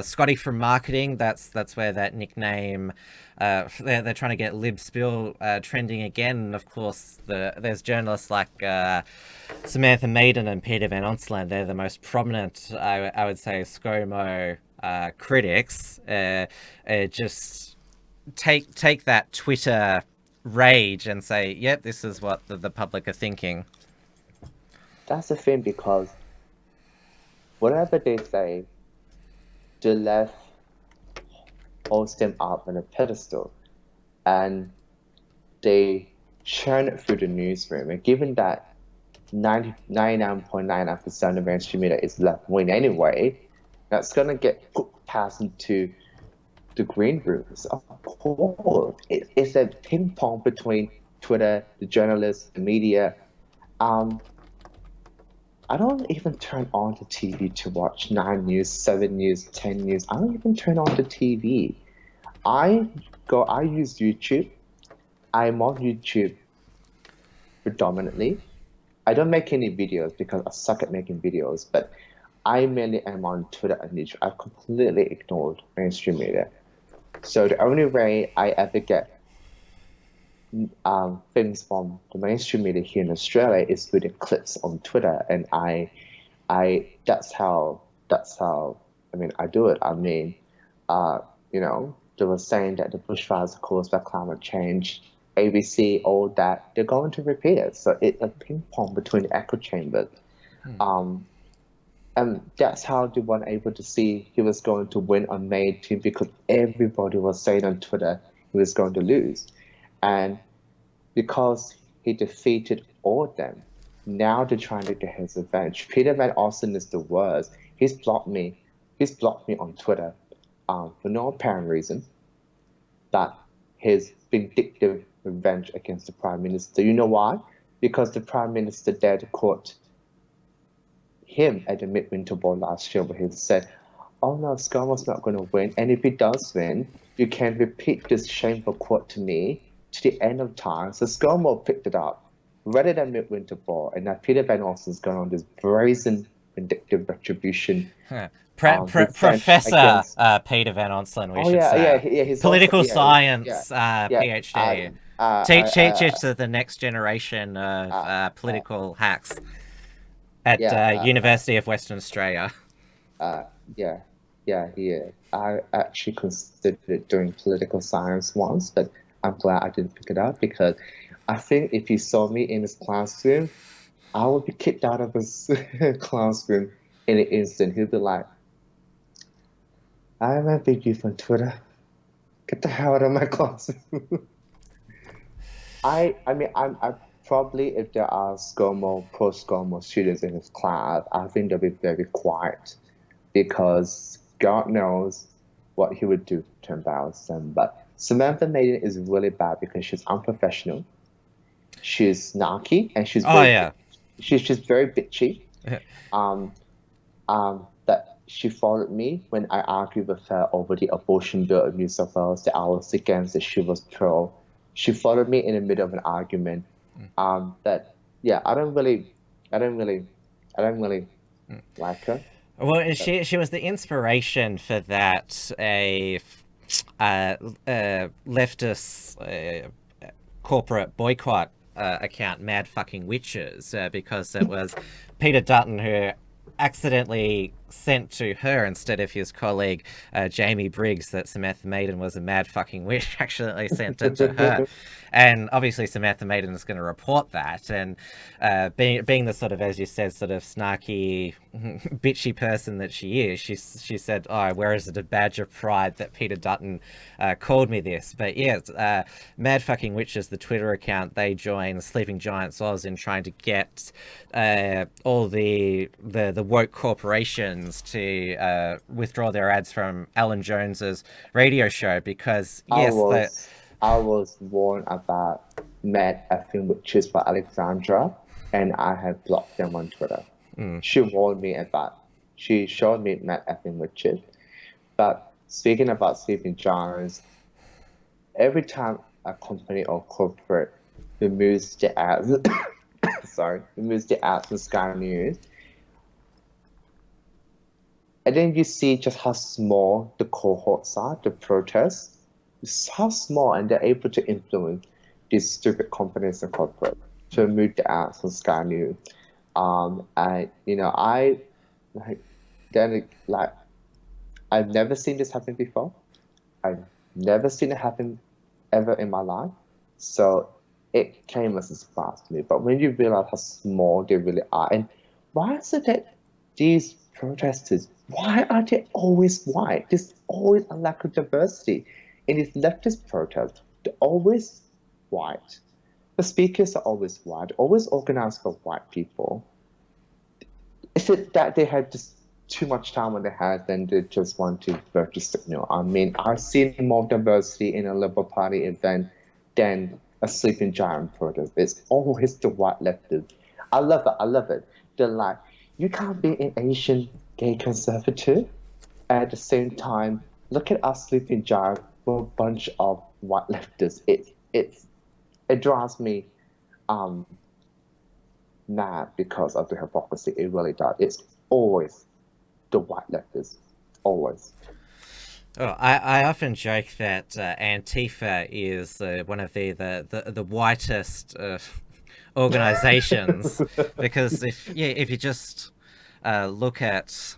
Scotty from marketing. That's where that nickname. They're trying to get Lib Spill trending again, and of course there's journalists like Samantha Maiden and Peter Van Onselen. They're the most prominent, I would say, ScoMo critics. Just take that Twitter rage and say, yep, this is what the public are thinking. That's the thing, because whatever they say, the left holds them up on a pedestal, and they churn it through the newsroom. And given that 99.99% of mainstream media is left wing anyway, that's gonna get passed into the green rooms. Of course, it's a ping pong between Twitter, the journalists, the media. I don't even turn on the TV to watch 9 News, 7 News, 10 News. I don't even turn on the TV. I use YouTube. I'm on YouTube predominantly. I don't make any videos because I suck at making videos, but I mainly am on Twitter and YouTube. I've completely ignored mainstream media. So the only way I ever get things from the mainstream media here in Australia is through the clips on Twitter, and I that's how I mean I do it. I mean, you know, they were saying that the bushfires are caused by climate change, ABC, all that. They're going to repeat it. So it's a ping pong between the echo chambers. And that's how they weren't able to see he was going to win on May 18th, because everybody was saying on Twitter he was going to lose. And because he defeated all of them, now they're trying to get his revenge. Peter Van Onselen is the worst. He's blocked me on Twitter for no apparent reason, but his vindictive revenge against the Prime Minister. You know why? Because the Prime Minister dared to quote him at the Midwinter Ball last year, where he said, oh no, ScoMo's not going to win, and if he does win, you can repeat this shameful quote to me to the end of time. So ScoMo picked it up, read it at Midwinter Ball, and now Peter Van Onsen's gone on this brazen, vindictive retribution. Professor Peter Van Onselen, we should say. He's political also, science PhD. Teaches to the next generation of political hacks at University of Western Australia. Yeah, he is. I actually considered doing political science once, but I'm glad I didn't pick it up, because I think if he saw me in his classroom, I would be kicked out of his classroom in an instant. He'd be like, I remember you from Twitter. Get the hell out of my classroom. I probably, if there are pro-ScoMo students in his class, I think they'll be very quiet, because God knows what he would do to embarrass them. But Samantha Maiden is really bad because she's unprofessional, she's snarky, and she's she's very bitchy. That she followed me when I argued with her over the abortion bill of New South Wales that I was against, that she was pro. She followed me in the middle of an argument. I don't really like her. Well, she was the inspiration for that leftist corporate boycott account, Mad Fucking Witches, because it was Peter Dutton who accidentally sent to her, instead of his colleague Jamie Briggs, that Samantha Maiden was a mad fucking witch. Accidentally sent it to her. And obviously Samantha Maiden is going to report that, and being the sort of, as you said, sort of snarky, bitchy person that she is, she said, oh, where is it a badge of pride that Peter Dutton called me this? But yes, Mad Fucking Witches, the Twitter account, they joined Sleeping Giants Oz in trying to get all the woke corporations threatened to withdraw their ads from Alan Jones's radio show because, yes, I was warned about Mad Effing Witches by Alexandra, and I have blocked them on Twitter. She warned me she showed me Mad Effing Witches. But speaking about sleeping giants, every time a company or corporate removes the ads, removes the ads from Sky News, and then you see just how small the cohorts are, the protests. It's how small, and they're able to influence these stupid companies and corporate to remove the ads from Sky News. I've never seen this happen before. I've never seen it happen ever in my life. So it came as a surprise to me. But when you realize how small they really are, and why is it that these protesters, why are they always white? There's always a lack of diversity. In these leftist protests, they're always white. The speakers are always white, always organized for white people. Is it that they had just too much time on their hands and they just want to vote to signal? I mean, I've seen more diversity in a Liberal Party event than a sleeping giant protest. It's always the white leftists. I love it. They're like, you can't be an Asian gay conservative at the same time look at us sleeping giant. We're a bunch of white leftists. It drives me mad because of the hypocrisy. It really does. It's always the white leftists, always. Oh, I often joke that Antifa is one of the whitest organizations because if you just look at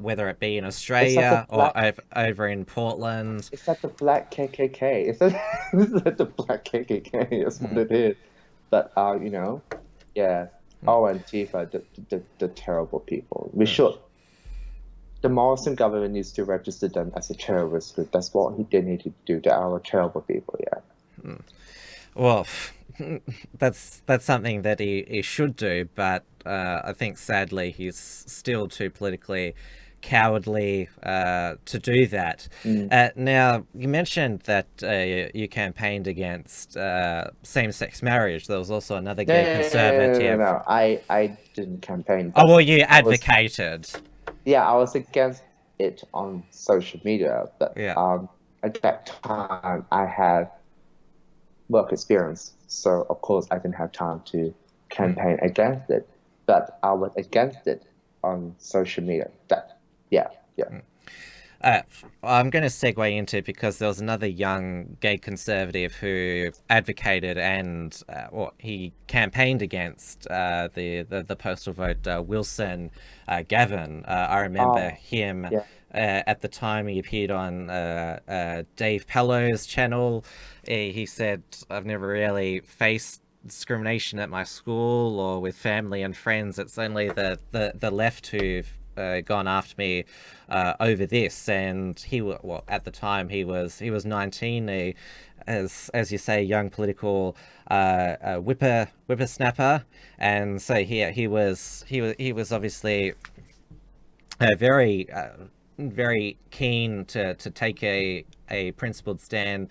whether it be in Australia or over in Portland, it's like the black KKK. It's like the black KKK. That's what it is. But yeah. Oh, Antifa, the terrible people. We should. The Morrison government needs to register them as a terrorist group. That's what they need to do. They are terrible people, yeah. Well, that's something that he should do, but I think sadly he's still too politically cowardly to do that. Now, you mentioned that you campaigned against same-sex marriage. There was also another gay conservative. No. I didn't campaign. Oh, well, you advocated. I was against it on social media, but at that time I had work experience, so of course I didn't have time to campaign against it. But I was against it on social media. I'm going to segue into it because there was another young gay conservative who advocated and he campaigned against the postal vote, Wilson Gavin. I remember him at the time. He appeared on Dave Pello's channel. He said, "I've never really faced discrimination at my school or with family and friends. It's only the left who've gone after me over this." And at the time he was 19, as you say, young political whippersnapper, and so he was obviously very keen to take a principled stand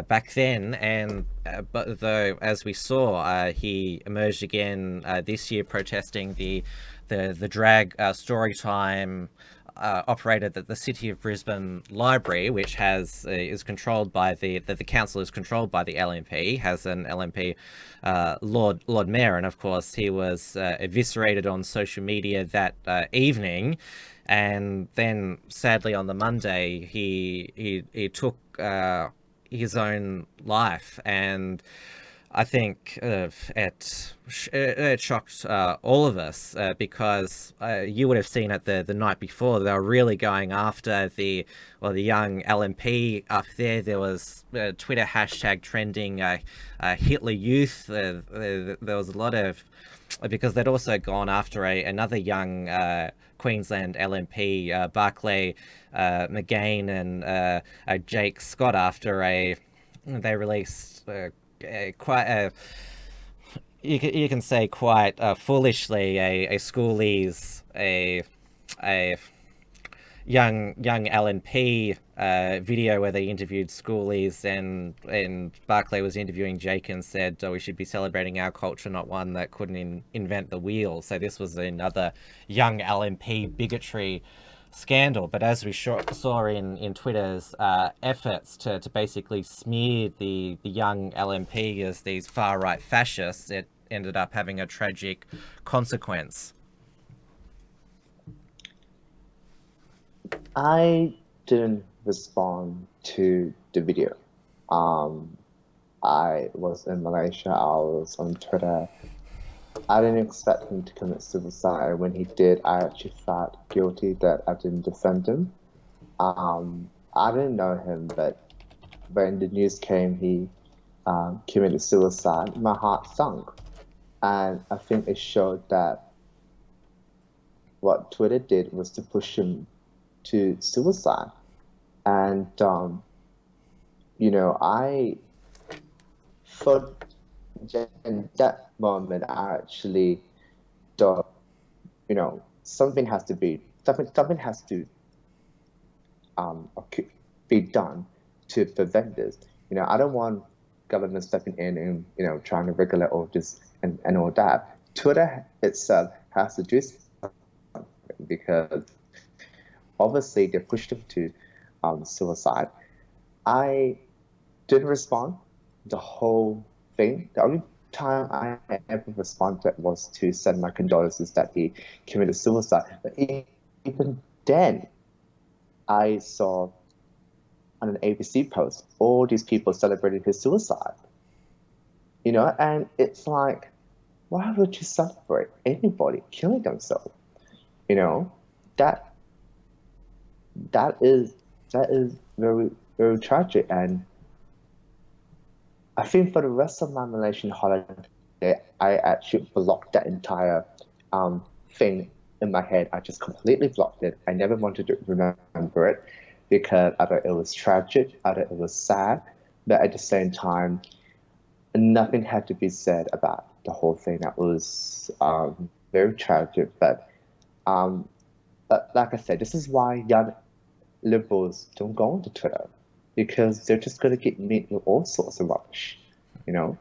back then, and but though, as we saw, he emerged again this year protesting the drag story time operated at the City of Brisbane Library, which is controlled by the council is controlled by the LNP, has an LNP Lord Mayor, and of course he was eviscerated on social media that evening. And then, sadly, on the Monday, he took his own life, and I think it shocked all of us because you would have seen it the night before. They were really going after the young LNP up there. There was Twitter hashtag trending Hitler Youth. There was a lot of, because they'd also gone after another young Queensland LNP, Barclay McGain and Jake Scott, after they released quite you can say quite foolishly a schoolie's a young LNP video where they interviewed schoolies, and Barclay was interviewing Jake and said, "Oh, we should be celebrating our culture, not one that couldn't invent the wheel." So this was another young LNP bigotry scandal. But as we saw in Twitter's efforts to basically smear the young LNP as these far right fascists, it ended up having a tragic consequence. I didn't respond to the video. I was in Malaysia, I was on Twitter. I didn't expect him to commit suicide. When he did, I actually felt guilty that I didn't defend him. I didn't know him, but when the news came he committed suicide, my heart sunk. And I think it showed that what Twitter did was to push him to suicide. And I thought in that moment I actually thought, something has to be done to prevent this. I don't want government stepping in and trying to regulate all this and all that. Twitter itself has to do something because obviously they pushed him to suicide. I didn't respond the whole thing. The only time I ever responded was to send my condolences that he committed suicide. But even then, I saw on an ABC post all these people celebrating his suicide. And it's like, why would you celebrate anybody killing themselves? That is very, very tragic. And I think for the rest of my Malaysian holiday, I actually blocked that entire thing in my head. I just completely blocked it. I never wanted to remember it because I thought it was tragic, I thought it was sad, but at the same time, nothing had to be said about the whole thing. That was very tragic. But like I said, this is why young liberals don't go onto Twitter, because they're just going to get met with all sorts of rubbish. The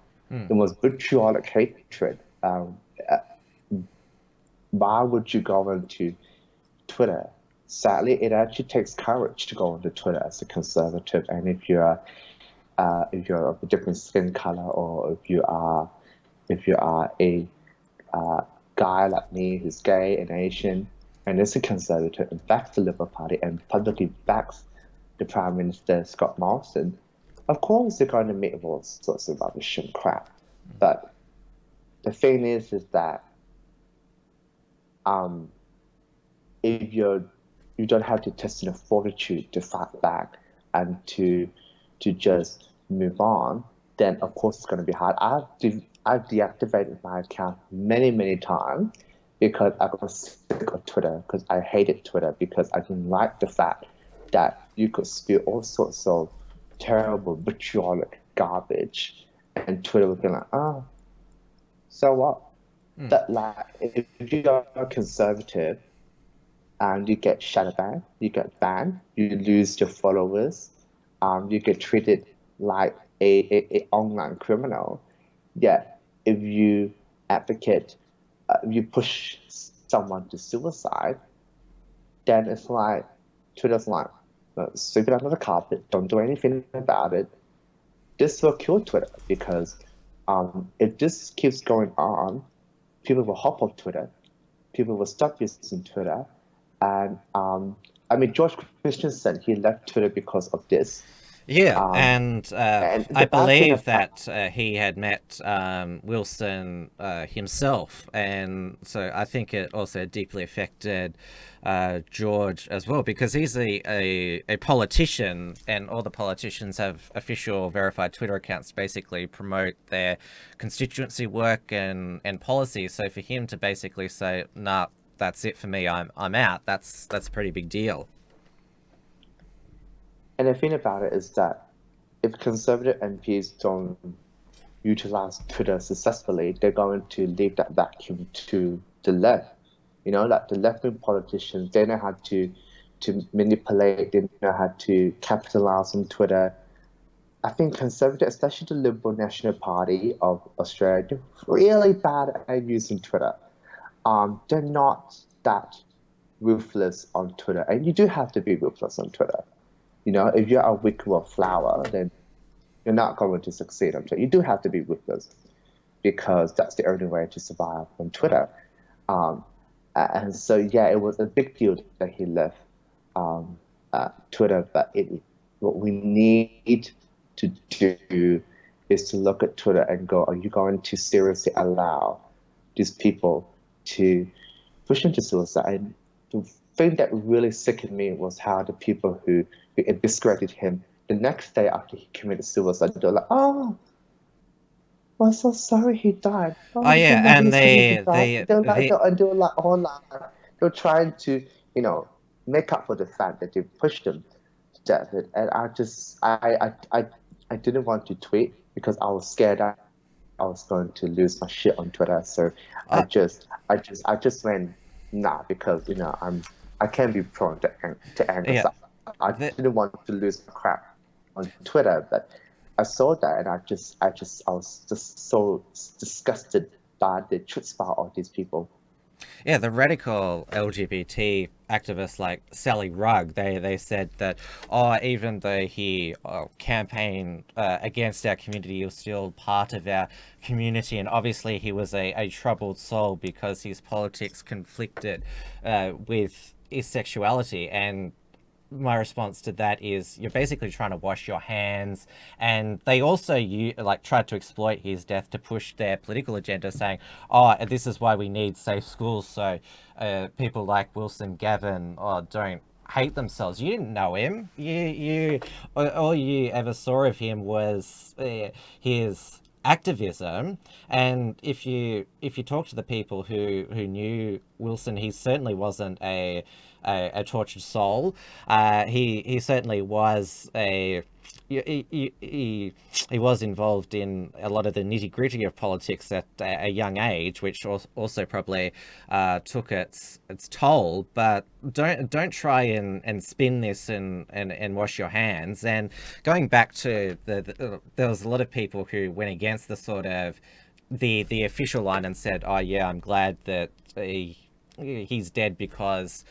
most vitriolic hatred. Why would you go into Twitter? Sadly, it actually takes courage to go onto Twitter as a conservative, and if you're of a different skin color, or if you are a guy like me who's gay and Asian and is a conservative and backs the Liberal Party and publicly backs the Prime Minister Scott Morrison, of course they're going to meet with all sorts of rubbish and crap. But the thing is that if you don't have the intestinal fortitude to fight back and to just move on, then of course it's going to be hard. I've deactivated my account many times because I was sick of Twitter, because I hated Twitter, because I didn't like the fact that you could spew all sorts of terrible vitriolic garbage, and Twitter would be like, oh, so what? That, like, if you are a conservative and you get shadow banned, you get banned, you lose your followers, you get treated like a online criminal. Yeah, if you advocate, you push someone to suicide, then it's like, Twitter's like, sweep it under the carpet, don't do anything about it. This will kill Twitter, because if this keeps going on, people will hop off Twitter, people will stop using Twitter, and George Christensen, he left Twitter because of this. Yeah, and I believe that he had met Wilson himself, and so I think it also deeply affected George as well, because he's a politician, and all the politicians have official verified Twitter accounts to basically promote their constituency work and policy. So for him to basically say, "Nah, that's it for me, I'm out," that's a pretty big deal. And the thing about it is that if conservative MPs don't utilize Twitter successfully, they're going to leave that vacuum to the left. Like the left-wing politicians, they know how to manipulate, they know how to capitalize on Twitter. I think conservative, especially the Liberal National Party of Australia, they're really bad at using Twitter. They're not that ruthless on Twitter, and you do have to be ruthless on Twitter. If you're a wick or a flower, then you're not going to succeed on Twitter. You do have to be ruthless because that's the only way to survive on Twitter. And so, yeah, it was a big deal that he left Twitter, but what we need to do is to look at Twitter and go, are you going to seriously allow these people to push him to suicide? And the thing that really sickened me was how the people who discredited him the next day after he committed suicide, they're like, oh, I'm so sorry he died. Oh yeah, and they're trying to, make up for the fact that they pushed him to death. And I didn't want to tweet because I was scared that I was going to lose my shit on Twitter. So I just went nah, because I can be prone to anger. Yeah. So I didn't want to lose my crap on Twitter, but I saw that and I was just so disgusted by the chutzpah of these people. Yeah, the radical LGBT activists like Sally Rugg, they said that, even though he campaigned against our community, he was still part of our community, and obviously he was a troubled soul because his politics conflicted with his sexuality. And my response to that is you're basically trying to wash your hands. And they also tried to exploit his death to push their political agenda, saying, this is why we need safe schools so people like Wilson Gavin don't hate themselves. You didn't know him. All you ever saw of him was his activism. And if you talk to the people who knew Wilson, he certainly wasn't a tortured soul. He certainly was he was involved in a lot of the nitty-gritty of politics at a young age, which also probably took its toll. But don't try and spin this and wash your hands. And going back to there was a lot of people who went against the sort of the official line and said, I'm glad that he's dead because,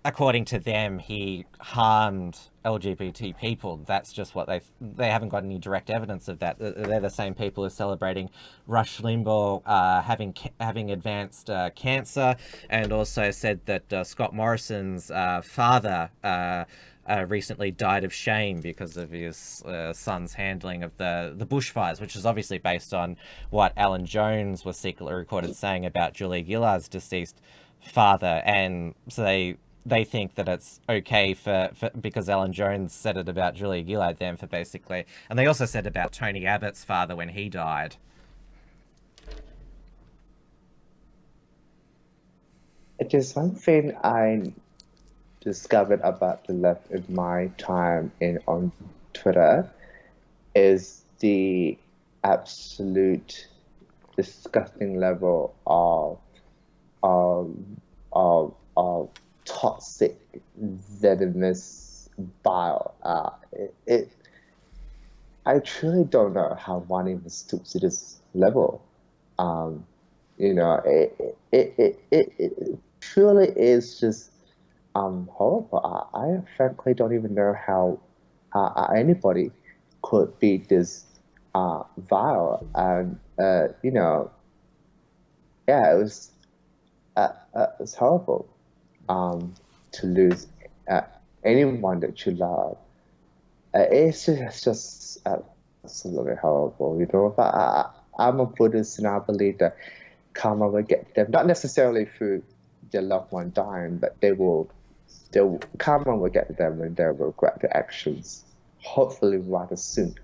according to them, he harmed LGBT people. That's just what they haven't got any direct evidence of that. They're the same people who are celebrating Rush Limbaugh having advanced cancer, and also said that Scott Morrison's father recently died of shame because of his son's handling of the bushfires, which is obviously based on what Alan Jones was secretly recorded saying about Julia Gillard's deceased father. And so they think that it's okay for because Alan Jones said it about Julia Gillard then for basically, and they also said about Tony Abbott's father when he died. It is one thing I discovered about the left in my time on Twitter is the absolute disgusting level of toxic, venomous bile. I truly don't know how one even stoops to this level. It truly is just horrible. I frankly don't even know how anybody could be this vile. And it's horrible to lose anyone that you love. It's just absolutely horrible, But I'm a Buddhist and I believe that karma will get them, not necessarily through their loved one dying, but karma will get them and they will regret their actions. Hopefully rather soon.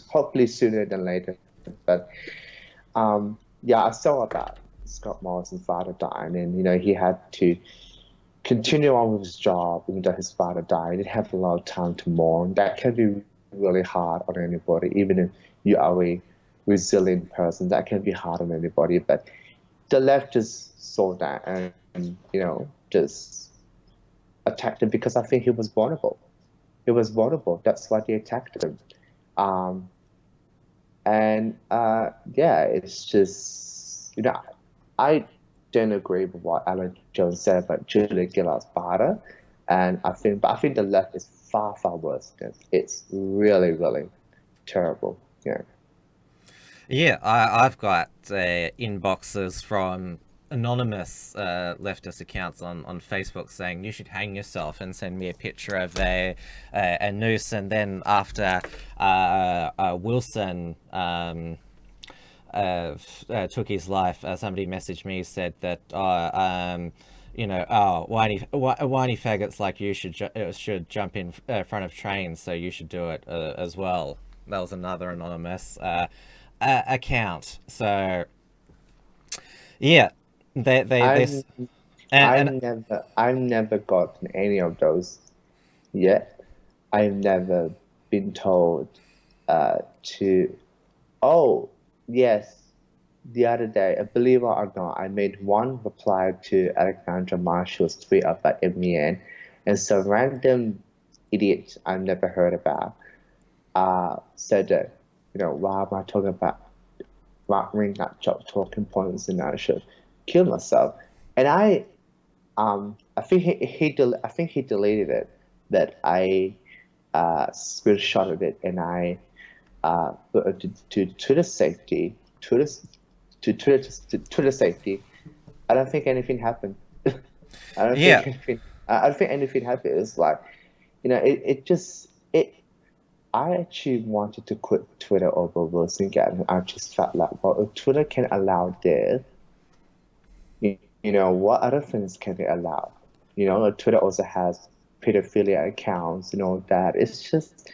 Hopefully sooner than later. But I saw about Scott Morrison's father dying, and he had to continue on with his job even though his father died. He didn't have a lot of time to mourn. That can be really hard on anybody, even if you are a resilient person. That can be hard on anybody. But the left just saw that and just attacked him because I think he was vulnerable. He was vulnerable. That's why they attacked him. It's just I don't agree with what Alan Jones said about Julia Gillard's father, and I think the left is far worse. It's really terrible. Yeah. Yeah, I've got inboxes from anonymous leftist accounts on Facebook saying you should hang yourself, and send me a picture of a noose. And then after Wilson took his life, somebody messaged me, said that whiny faggots like you should jump in front of trains, so you should do it as well. That was another anonymous account. So yeah, I've never gotten any of those yet. I've never been told to. Oh yes, the other day, believe it or not, I made one reply to Alexandra Marshall's tweet about MEN, and some random idiot I've never heard about said that, why am I talking about right-wing talking points, and I should kill myself. And I think he deleted it, that I screenshotted it, and I put it to Twitter safety. Twitter safety. I don't think anything happened. I don't think anything happened. It's like, I actually wanted to quit Twitter over Wilson Gavin. I just felt like, well, if Twitter can allow this, what other things can they allow? Twitter also has pedophilia accounts and all that. It's just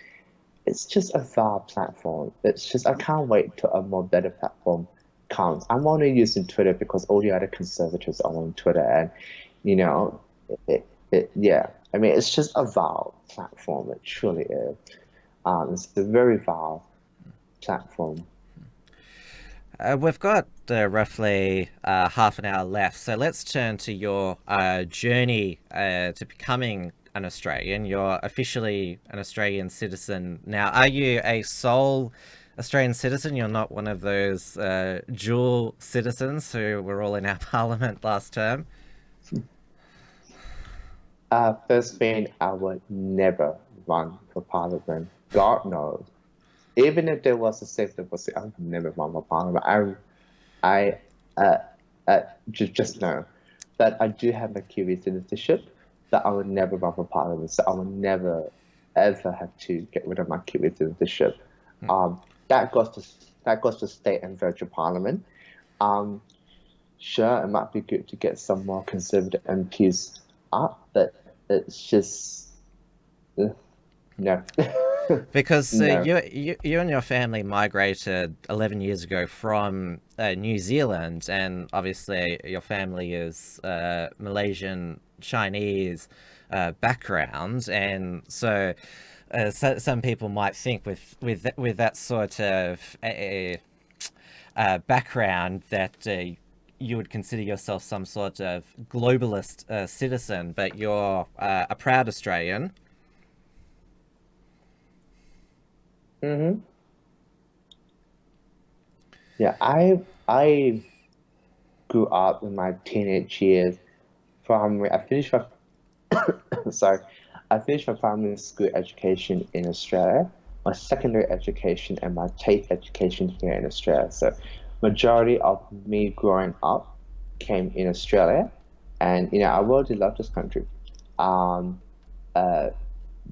a vile platform. It's just, I can't wait till a more better platform comes. I'm only using Twitter because all the other conservatives are on Twitter, and it's just a vile platform. It truly is. It's a very vile platform. We've got roughly half an hour left, so let's turn to your journey to becoming an Australian. You're officially an Australian citizen now. Are you a sole Australian citizen? You're not one of those dual citizens who were all in our parliament last term? First thing, I would never run for parliament. God knows. Even if there was a safe deposit, I would never run for parliament. I just know that I do have a Kiwi citizenship, that I would never run for parliament. So I would never ever have to get rid of my Kiwi citizenship. That goes to state and federal parliament. Sure, it might be good to get some more conservative MPs up, but it's just no. Because No. you and your family migrated 11 years ago from New Zealand, and obviously your family is Malaysian Chinese background, and so some people might think with that sort of background that you would consider yourself some sort of globalist citizen, but you're a proud Australian. Mm-hmm. Yeah, I grew up in my teenage years I finished my I finished my primary school education in Australia, my secondary education, and my TAFE education here in Australia. So majority of me growing up came in Australia, and I really love this country.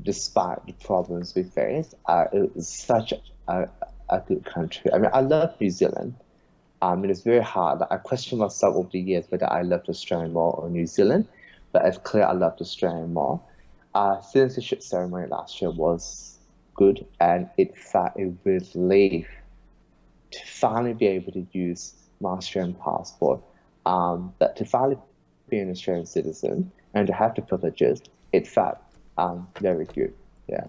Despite the problems we face, it was such a good country. I mean, I love New Zealand. It is very hard. I question myself over the years whether I loved Australia more or New Zealand, but it's clear I loved Australia more. Citizenship ceremony last year was good, and it felt a relief to finally be able to use my Australian passport. But to finally be an Australian citizen and to have the privileges, it felt very good. Yeah.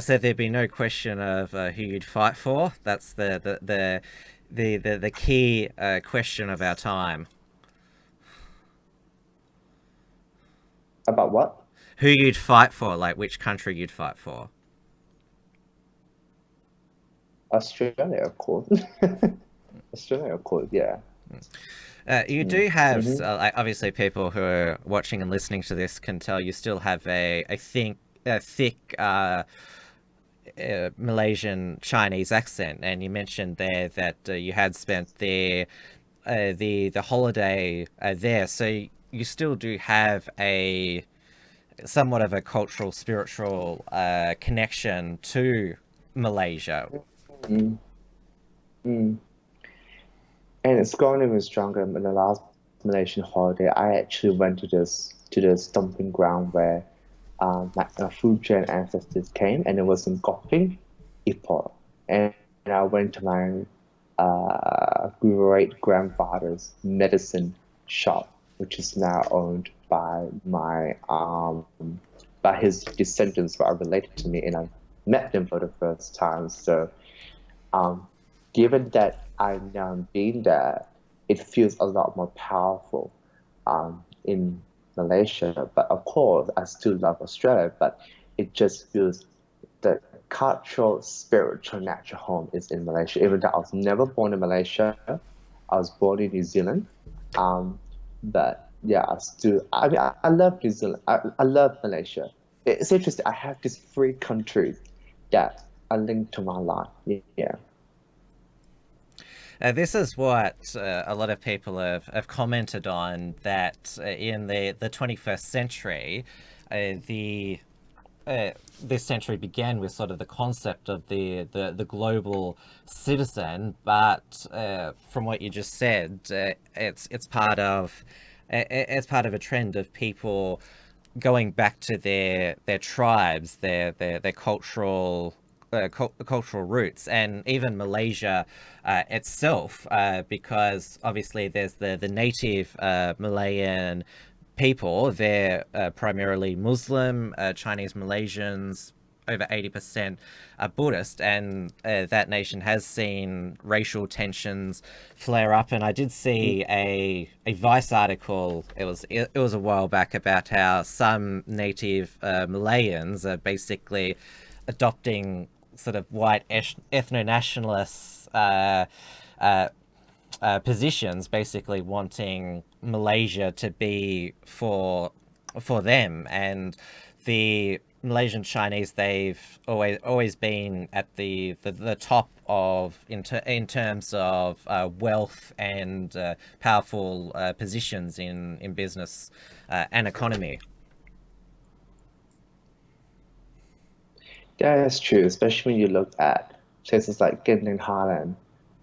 So there'd be no question of who you'd fight for. That's the the key question of our time. About what? Who you'd fight for, like which country you'd fight for. Australia, of course. Australia, of course, yeah. You do have, like, obviously, people who are watching and listening to this can tell you still have a thick Malaysian Chinese accent, and you mentioned there that you had spent the holiday there, so you still do have a somewhat of a cultural, spiritual connection to Malaysia. Mm. Mm. And it's gone even stronger. In the last Malaysian holiday, I actually went to the stomping ground where my Fujian ancestors came, and it was in Goping, Ipoh. And I went to my great grandfather's medicine shop, which is now owned by by his descendants who are related to me, and I met them for the first time. So given that I've now been there, it feels a lot more powerful in Malaysia. But of course, I still love Australia, but it just feels the cultural, spiritual, natural home is in Malaysia. Even though I was never born in Malaysia, I was born in New Zealand. But yeah, I mean, I love New Zealand. I love Malaysia. It's interesting. I have these three countries that are linked to my life. Yeah. This is what a lot of people have commented on, that in the 21st century, this century began with sort of the concept of the global citizen, but from what you just said, it's part of a trend of people going back to their tribes, their cultural cultural roots, and even Malaysia itself, because obviously there's the native Malayan people. They're primarily Muslim. Chinese Malaysians, over 80% are Buddhist, and that nation has seen racial tensions flare up. And I did see a Vice article, it was a while back, about how some native Malayans are basically adopting sort of white ethno-nationalist positions, basically wanting Malaysia to be for them. And the Malaysian Chinese, they've always been at the top of in terms of wealth and powerful positions in business and economy. Yeah, that's true, especially when you look at places like Genting Highland.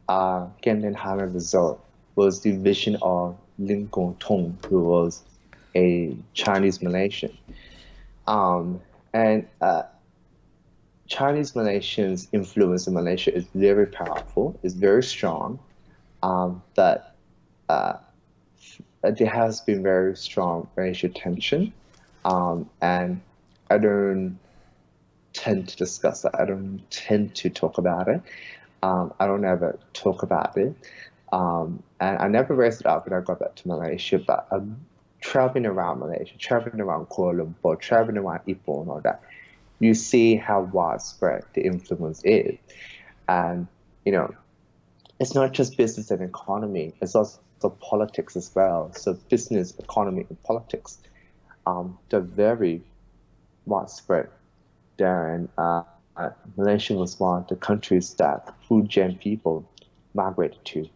Genting Highland Resort was the vision of Lim Gong Tong, who was a Chinese Malaysian. And Chinese Malaysians' influence in Malaysia is very powerful, it's very strong, but there has been very strong racial tension, and I don't tend to discuss that. I don't tend to talk about it. I don't ever talk about it. And I never raised it up when I got back to Malaysia, but traveling around Malaysia, traveling around Kuala Lumpur, traveling around Ipoh and all that, you see how widespread the influence is. And, it's not just business and economy, it's also politics as well. So business, economy, and politics, they're very widespread there. And Malaysia was one of the countries that Fujian people migrated to.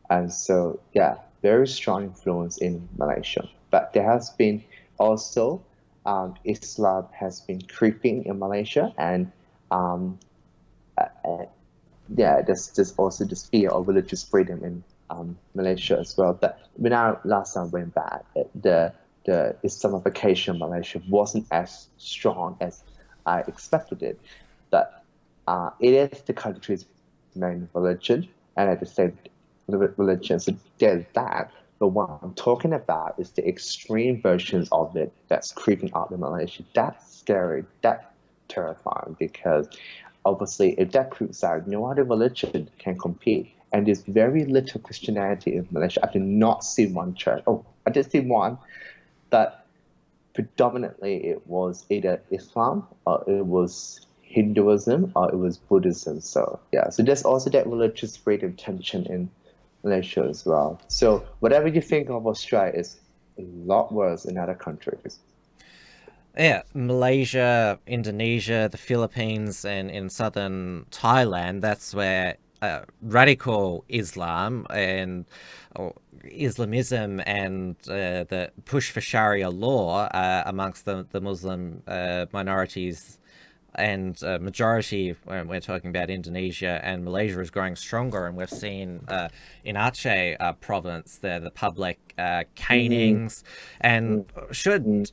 And so, yeah, very strong influence in Malaysia. But there has been also Islam has been creeping in Malaysia, and yeah, there's also this fear of religious freedom in Malaysia as well. But when I last time went back, the Islamification of Malaysia wasn't as strong as I expected it. But it is the country's main religion, and at the same religion, so there's that. But what I'm talking about is the extreme versions of it that's creeping out in Malaysia. That's scary, that's terrifying, because obviously, if that proves out, no other religion can compete. And there's very little Christianity in Malaysia. I did not see one church. Oh, I did see one, but predominantly it was either Islam or it was Hinduism or it was Buddhism. So yeah, so there's also that religious freedom tension in Malaysia as well. So whatever you think of Australia is a lot worse in other countries. Yeah, Malaysia, Indonesia, the Philippines, and in southern Thailand, that's where radical Islam and Islamism and the push for Sharia law amongst the Muslim minorities and majority, when we're talking about Indonesia and Malaysia, is growing stronger. And we've seen in Aceh province the public canings, and should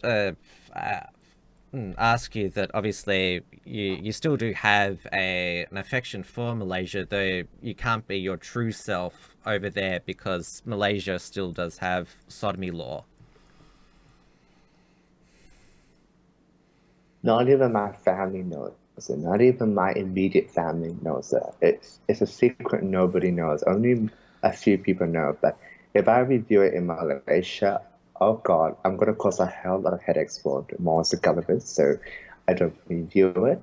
ask you that obviously you still do have an affection for Malaysia, though you can't be your true self over there because Malaysia still does have sodomy law. Not even my family knows it. Not even my immediate family knows it. It's a secret nobody knows. Only a few people know. But if I review it in Malaysia, oh God, I'm going to cause a hell lot of headaches for most governments. So I don't review it.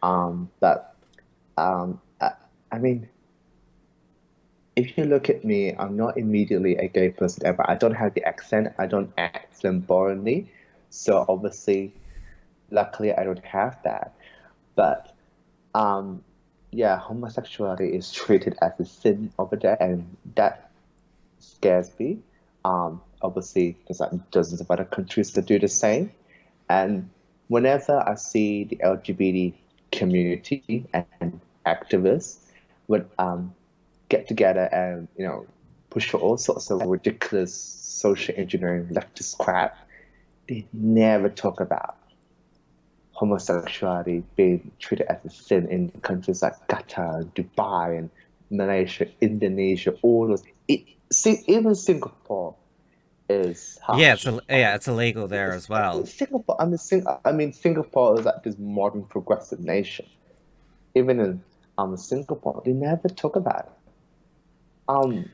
I mean, if you look at me, I'm not immediately a gay person ever. I don't have the accent. I don't act flamboyantly. So obviously, luckily, I don't have that. But yeah, homosexuality is treated as a sin over there, and that scares me. Obviously, there's like dozens of other countries that do the same. And whenever I see the LGBT community and activists would get together and push for all sorts of ridiculous social engineering leftist crap, they never talk about homosexuality being treated as a sin in countries like Qatar, Dubai, and Malaysia, Indonesia, all those. Even Singapore is harsh. Yeah, it's illegal there as well. Singapore, Singapore is like this modern progressive nation. Even in Singapore, they never talk about it. And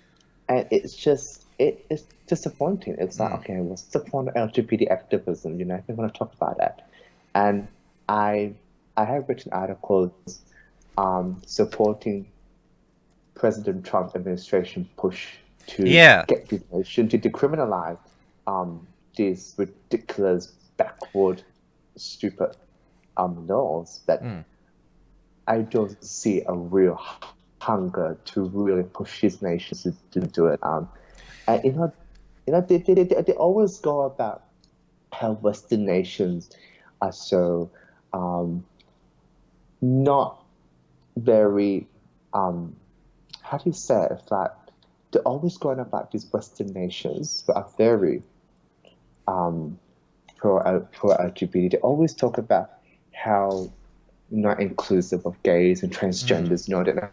it's disappointing. It's like, okay, what's the point of LGBT activism? They're going to talk about that. And I have written articles supporting President Trump's administration push to get the nation to decriminalize these ridiculous, backward, stupid laws that I don't see a real hunger to really push these nations to do it. And they always go about how Western nations are so not very how do you say it? It's like they're always going about these Western nations that are very pro LGBT. They always talk about how not inclusive of gays and transgenders. That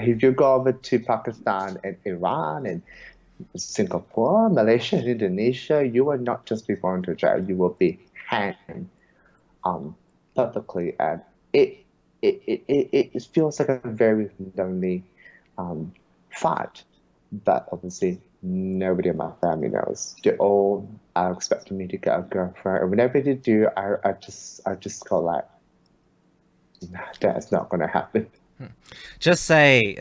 if you go over to Pakistan and Iran and Singapore, Malaysia, and Indonesia, you will not just be going to jail; you will be hanged publicly, and it feels like a very lonely fight. But obviously, nobody in my family knows. They all are expecting me to get a girlfriend, and whenever they do, I just go like, nah, that's not going to happen. Just say,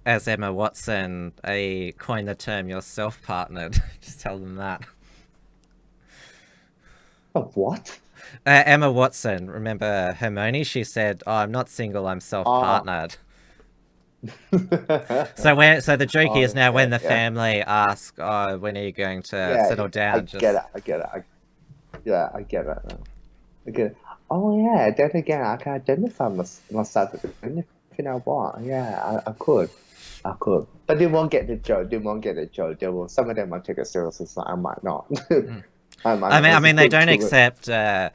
as Emma Watson coined the term, you're self-partnered. Just tell them that. Of what? Emma Watson, remember Hermione? She said, "Oh, I'm not single, I'm self-partnered." So the joke is now when the family ask, "Oh, when are you going to settle down?" I get it. I get it. Oh yeah. Then again, I can identify myself as anything I want. Yeah, I could. But they won't get the joke. Some of them might take it seriously. So I might not. I mean, they don't accept the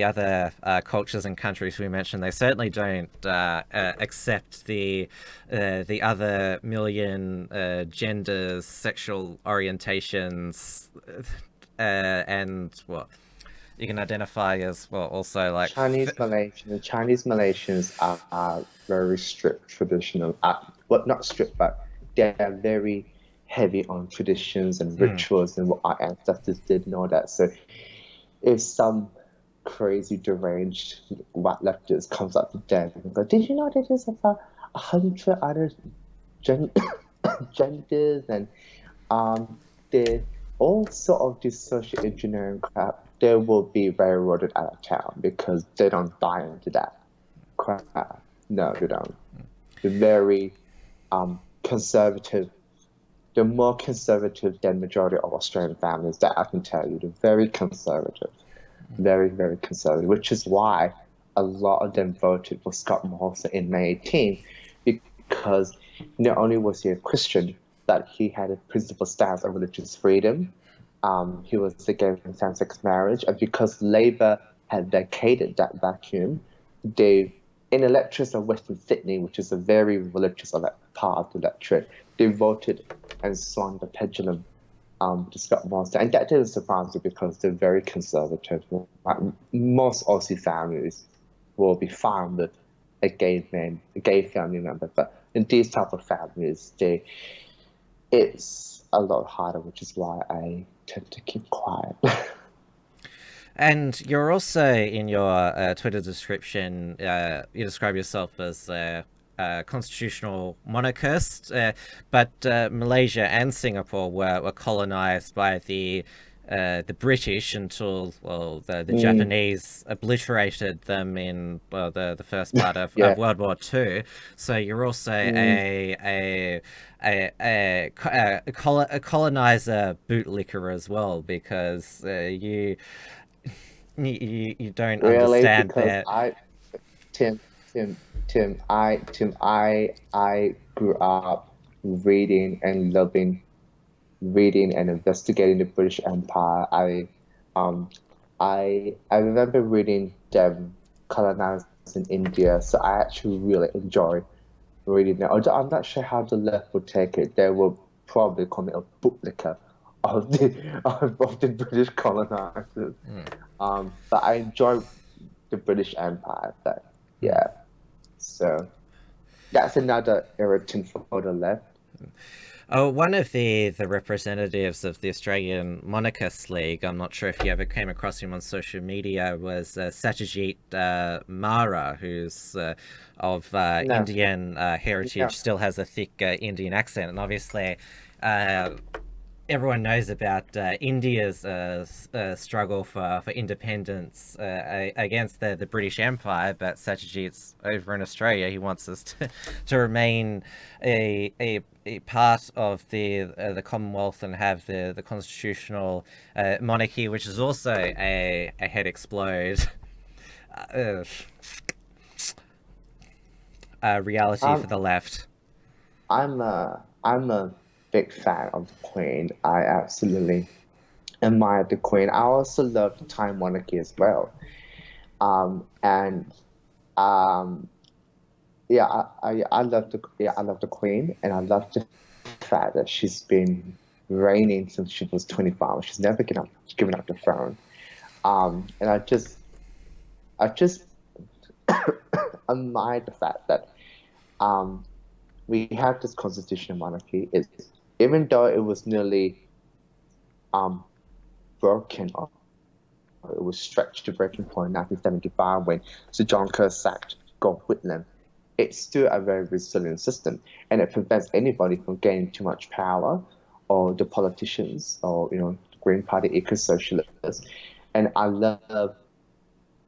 other cultures and countries we mentioned. They certainly don't accept the other million genders, sexual orientations, and you can identify as well. Also, like The Chinese Malaysians are very strict traditional. Well, not strict, but they are very heavy on traditions and rituals and what our ancestors did and all that. So if some crazy deranged white leftist comes up to them and go, "Did you know that there's about 100 other gen- genders and the all sort of this social engineering crap, they will be railroaded out of town because they don't buy into that crap. No, they don't. They're very conservative. They're more conservative than majority of Australian families. That I can tell you. They're very conservative, very, very conservative. Which is why a lot of them voted for Scott Morrison in May 18, because not only was he a Christian, but he had a principled stance on religious freedom. He was against same-sex marriage, and because Labor had vacated that vacuum, they, in electorates of Western Sydney, which is a very religious part of the electorate, they voted and swung the pendulum to Scott Morrison, and that didn't surprise me because they're very conservative. Like, most Aussie families will be fine with a gay family member, but in these type of families, it's a lot harder, which is why I tend to keep quiet. And you're also, in your Twitter description, you describe yourself as a constitutional monarchist, but Malaysia and Singapore were colonized by the British until, well, the Japanese obliterated them in, well, the first part of World War II. So you're also a colonizer bootlicker as well, because you don't Really, understand because that. Tim, I grew up reading and loving reading and investigating the British Empire. I remember reading them colonizing India, so I actually really enjoy reading that. Although I'm not sure how the left would take it, they will probably call me a bootlicker of the British colonizers. But I enjoy the British Empire. But yeah, so that's another irritant for the left. Oh, one of the representatives of the Australian Monarchist League, I'm not sure if you ever came across him on social media, was Satyajit Mara, who's of Indian heritage, still has a thick Indian accent, and obviously everyone knows about India's struggle for independence against the British Empire, but Satyajit's over in Australia. He wants us to remain a part of the Commonwealth and have the constitutional monarchy, which is also a head explode reality for the left. I'm a big fan of the Queen. I absolutely admire the Queen. I also love the Thai monarchy as well. I love the Queen, and I love the fact that she's been reigning since she was 25. She's never given up the throne. And I just admire the fact that we have this constitutional monarchy. Even though it was nearly broken, or it was stretched to breaking point in 1975 when Sir John Kerr sacked Gough Whitlam, it's still a very resilient system, and it prevents anybody from gaining too much power, or the politicians, or the Green Party eco-socialists. And I love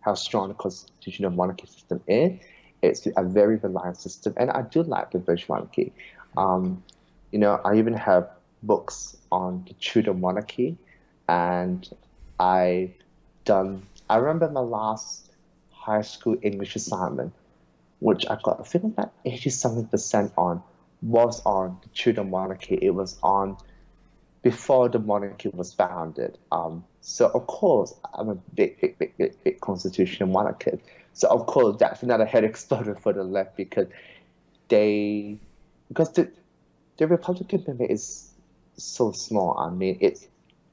how strong the constitutional monarchy system is. It's a very reliant system, and I do like the British monarchy. I even have books on the Tudor monarchy, and I remember my last high school English assignment, which I got, I think about 80-something% on, was on the Tudor monarchy. It was on before the monarchy was founded. So of course, I'm a big constitutional monarchist. So of course, that's another head exploder for the left, because the Republican movement is so small. I mean,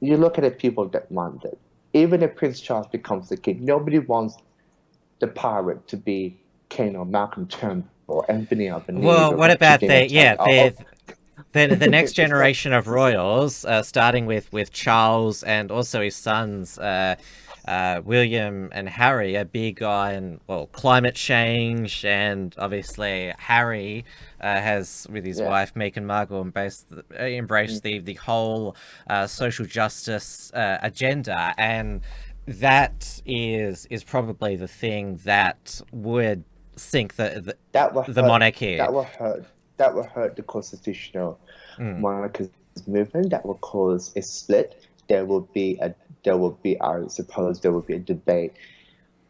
you look at the people that won it. even if Prince Charles becomes the king, nobody wants the pirate to be King or Malcolm Turnbull or Anthony Albanese Well, or what Richard about Dean Taylor. the next It's like, generation of royals, starting with Charles and also his sons, William and Harry, are big on, well, climate change, and obviously Harry has, with his yeah. wife Meghan Markle, embraced the whole social justice agenda, and that is probably the thing that would sink That will the hurt. monarchy. That will hurt. That will hurt the constitutional monarchy movement. That will cause a split. There will be a. There will be. I suppose there will be a debate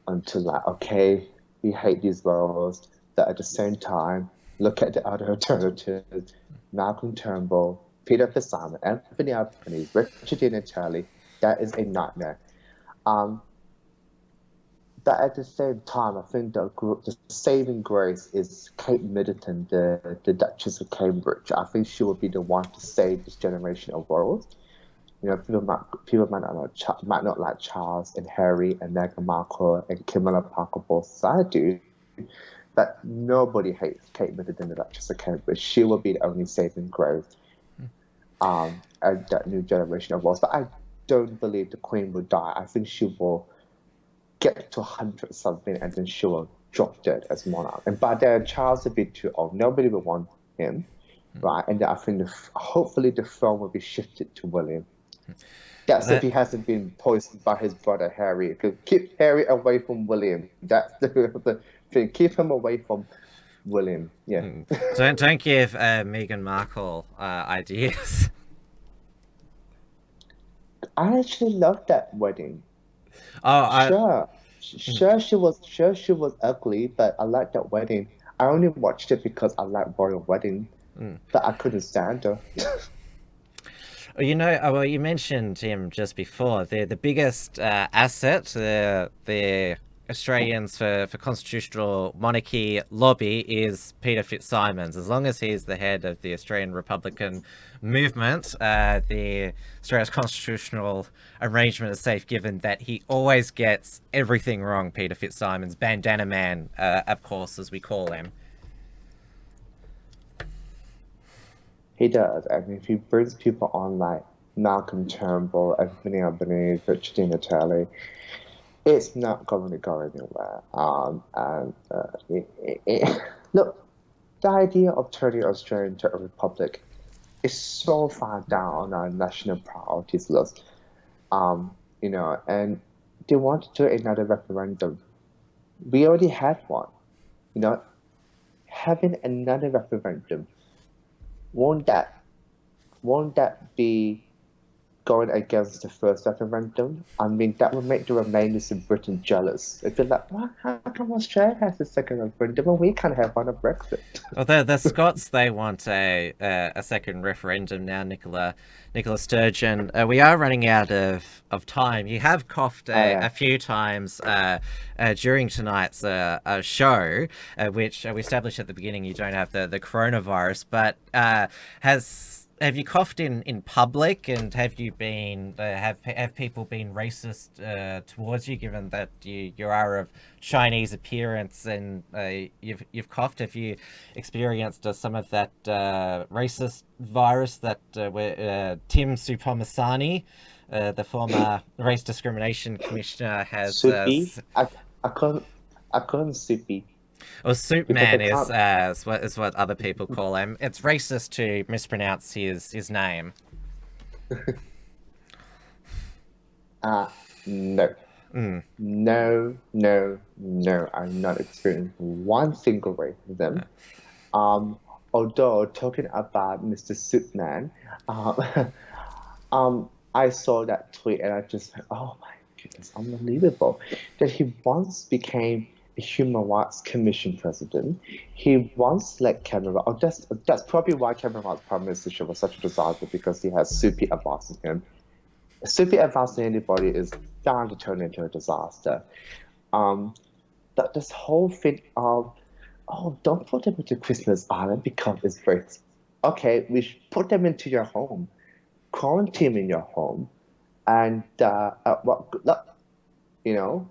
until like, okay, we hate these royals. But at the same time, look at the other alternatives: Malcolm Turnbull, Peter Fitzsimons, Anthony Albanese, Richard Dean Taylor. That is a nightmare. But at the same time, I think the saving grace is Kate Middleton, the Duchess of Cambridge. I think she will be the one to save this generation of royals. You know, people might not like Charles and Harry and Meghan Markle and Camilla Parker both. I do, but nobody hates Kate Middleton, the Duchess of Cambridge. She will be the only saving grace. And that new generation of royals. But I don't believe the Queen will die. I think she will get to 100 something and then she will drop dead as monarch. And by then, Charles will be too old. Nobody will want him, right? And I think hopefully the throne will be shifted to William. That's if he hasn't been poisoned by his brother Harry. Because keep Harry away from William. That's the thing. Keep him away from William. Yeah. Don't give Meghan Markle ideas. I actually loved that wedding. Oh, Sure, she was ugly, but I liked that wedding. I only watched it because I like royal wedding, but I couldn't stand her. you know, well, you mentioned him just before. The biggest asset the Australians for Constitutional Monarchy lobby is Peter Fitzsimons. As long as he's the head of the Australian Republican movement, the Australia's constitutional arrangement is safe, given that he always gets everything wrong. Peter Fitzsimons, Bandana Man, of course, as we call him. He does. I mean, if he brings people on like Malcolm Turnbull, Anthony Albanese, Richard Dean Taylor, it's not going to go anywhere. Look, the idea of turning Australia into a republic is so far down on our national priorities list. You know, and they want to do another referendum. We already had one. You know, having another referendum, won't that be going against the first referendum? I mean, that would make the Remainers in Britain jealous. They'd be like, "What? How come Australia has the second referendum and we can't have one on Brexit?" Well, the Scots, they want a second referendum now, Nicola Sturgeon. We are running out of time. You have coughed a few times during tonight's show, which we established at the beginning you don't have the coronavirus, but have you coughed in public, and have you been have people been racist towards you, given that you are of Chinese appearance and you've coughed? Have you experienced some of that racist virus that Tim Supamasani, the former race discrimination commissioner, has? I couldn't Soupy. Well, Soup Man is what other people call him. It's racist to mispronounce his name. No. No. I'm not experiencing one single racism. Although talking about Mr. Soupman, I saw that tweet and I just, oh my goodness, unbelievable that he once became a Human Rights Commission president. He once let Cameron. Oh, that's probably why Cameron Rights Prime Minister was such a disaster, because he has Soupy advancing him. Soupy advancing anybody is bound to turn into a disaster. But this whole thing of, oh, don't put them into Christmas Island because it's racist. Okay, we should put them into your home, quarantine in your home, And well, good luck. You know,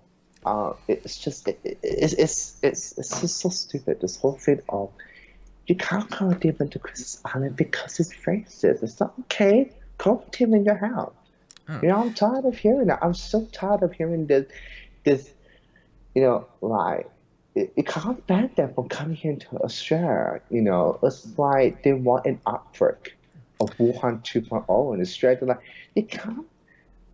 it's just it's just so stupid. This whole thing of you can't call a demon to Christmas Island because it's racist. It's not okay. Call a demon in your house. You know, I'm tired of hearing that. I'm so tired of hearing this. You know, like you can't ban them from coming here to Australia. You know, it's like they want an outbreak of Wuhan 2.0 in Australia. Like you can't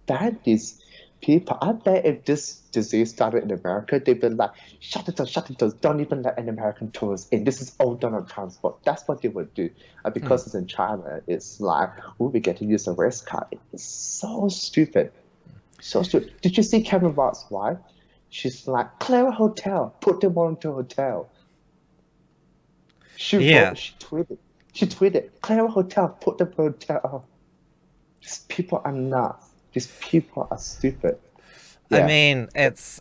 ban these people. I bet if this disease started in America, they'd be like, shut the doors, don't even let an American tourist in. This is all Donald Trump's fault. That's what they would do. And because it's in China, it's like, we get to use a race card. It's so stupid. So stupid. Did you see Kevin Roth's wife? She's like, clear a hotel, put them all into a hotel. She tweeted, clear a hotel, put them in a hotel. These people are nuts. These people are stupid. Yeah. I mean, it's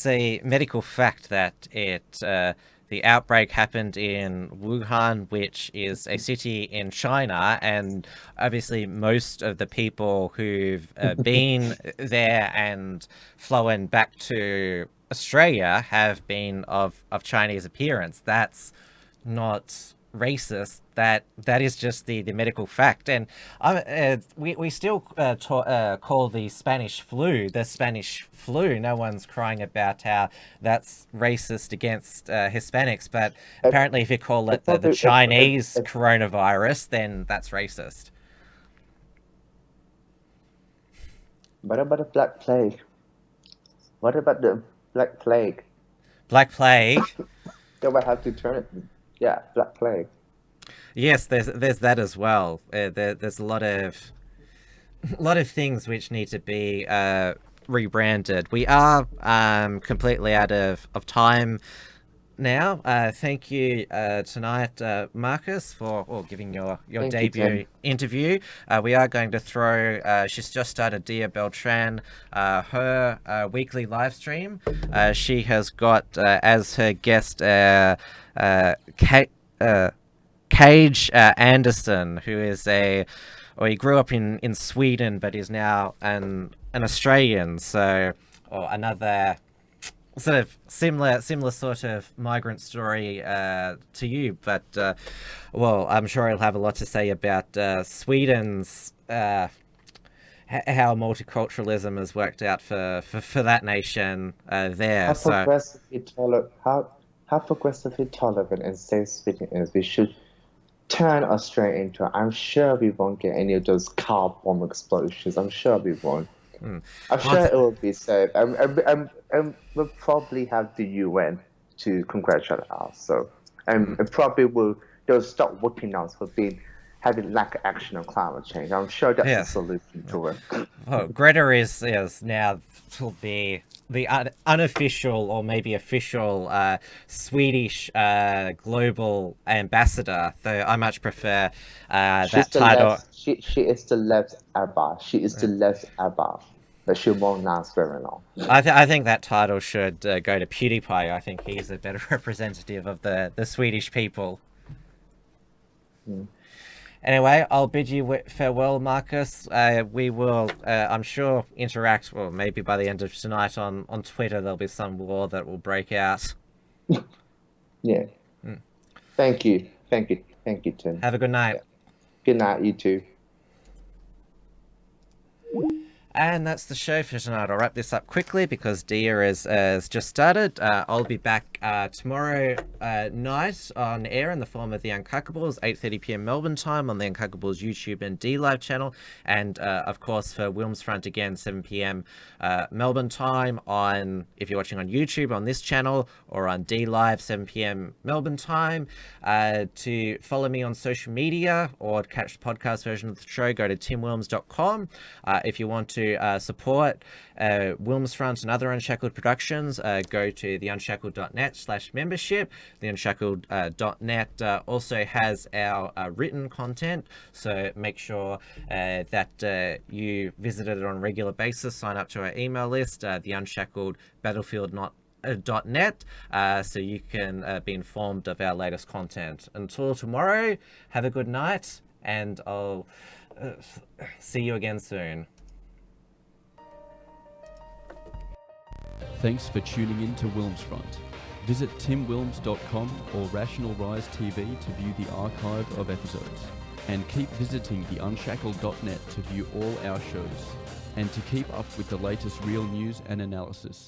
a medical fact that the outbreak happened in Wuhan, which is a city in China, and obviously most of the people who've been there and flown back to Australia have been of Chinese appearance. That's not racist. That is just the medical fact, and we still call the Spanish flu the Spanish flu. No one's crying about how that's racist against Hispanics, but apparently if you call it the Chinese coronavirus, then that's racist. What about the Black Plague? What about the Black Plague? Black Plague? They might have to turn it. Yeah, Black Plague. Yes, there's that as well. There's a lot of things which need to be rebranded. We are completely out of time now. Thank you tonight, Marcus, for giving your debut interview. We are going to throw, she's just started, Dia Beltran, her weekly live stream. She has got as her guest Cage Anderson, who is he grew up in Sweden, but is now an Australian. So, or another sort of similar sort of migrant story to you. But well, I'm sure he'll have a lot to say about Sweden's how multiculturalism has worked out for that nation there. How progressively tolerant and safe Sweden is. We should turn Australia into. I'm sure we won't get any of those car bomb explosions. I'm sure we won't. I'm sure it will be safe. We'll probably have the UN to congratulate us. So, and probably they'll stop working on us for having lack of action on climate change. I'm sure that's the solution to it. Well, Greta is now will be the unofficial or maybe official Swedish global ambassador, though I much prefer that title. She is the left Abba. She is the left Abba. But she won't last very long. I think that title should go to PewDiePie. I think he's a better representative of the Swedish people. Anyway, I'll bid you farewell, Marcus. We will, I'm sure, interact, well, maybe by the end of tonight on Twitter, there'll be some war that will break out. Yeah. Thank you, Tim. Have a good night. Yeah. Good night, you too. And that's the show for tonight. I'll wrap this up quickly because Dia has just started. I'll be back tomorrow night on air in the form of the Unshackled, 8:30 p.m. Melbourne time on the Unshackled YouTube and D Live channel. And of course for WilmsFront again, 7 p.m. Melbourne time on, if you're watching on YouTube, on this channel, or on D Live, 7 p.m. Melbourne time. To follow me on social media or catch the podcast version of the show, go to timwilms.com. If you want to support WilmsFront and other Unshackled productions, go to theunshackled.net/membership. The Unshackled.net also has our written content, so make sure that you visit it on a regular basis. Sign up to our email list, the Unshackled Battlefield.net, so you can be informed of our latest content. Until tomorrow, have a good night, and I'll see you again soon. Thanks for tuning in to WilmsFront. Visit timwilms.com or Rational Rise TV to view the archive of episodes. And keep visiting the Unshackled.net to view all our shows. And to keep up with the latest real news and analysis.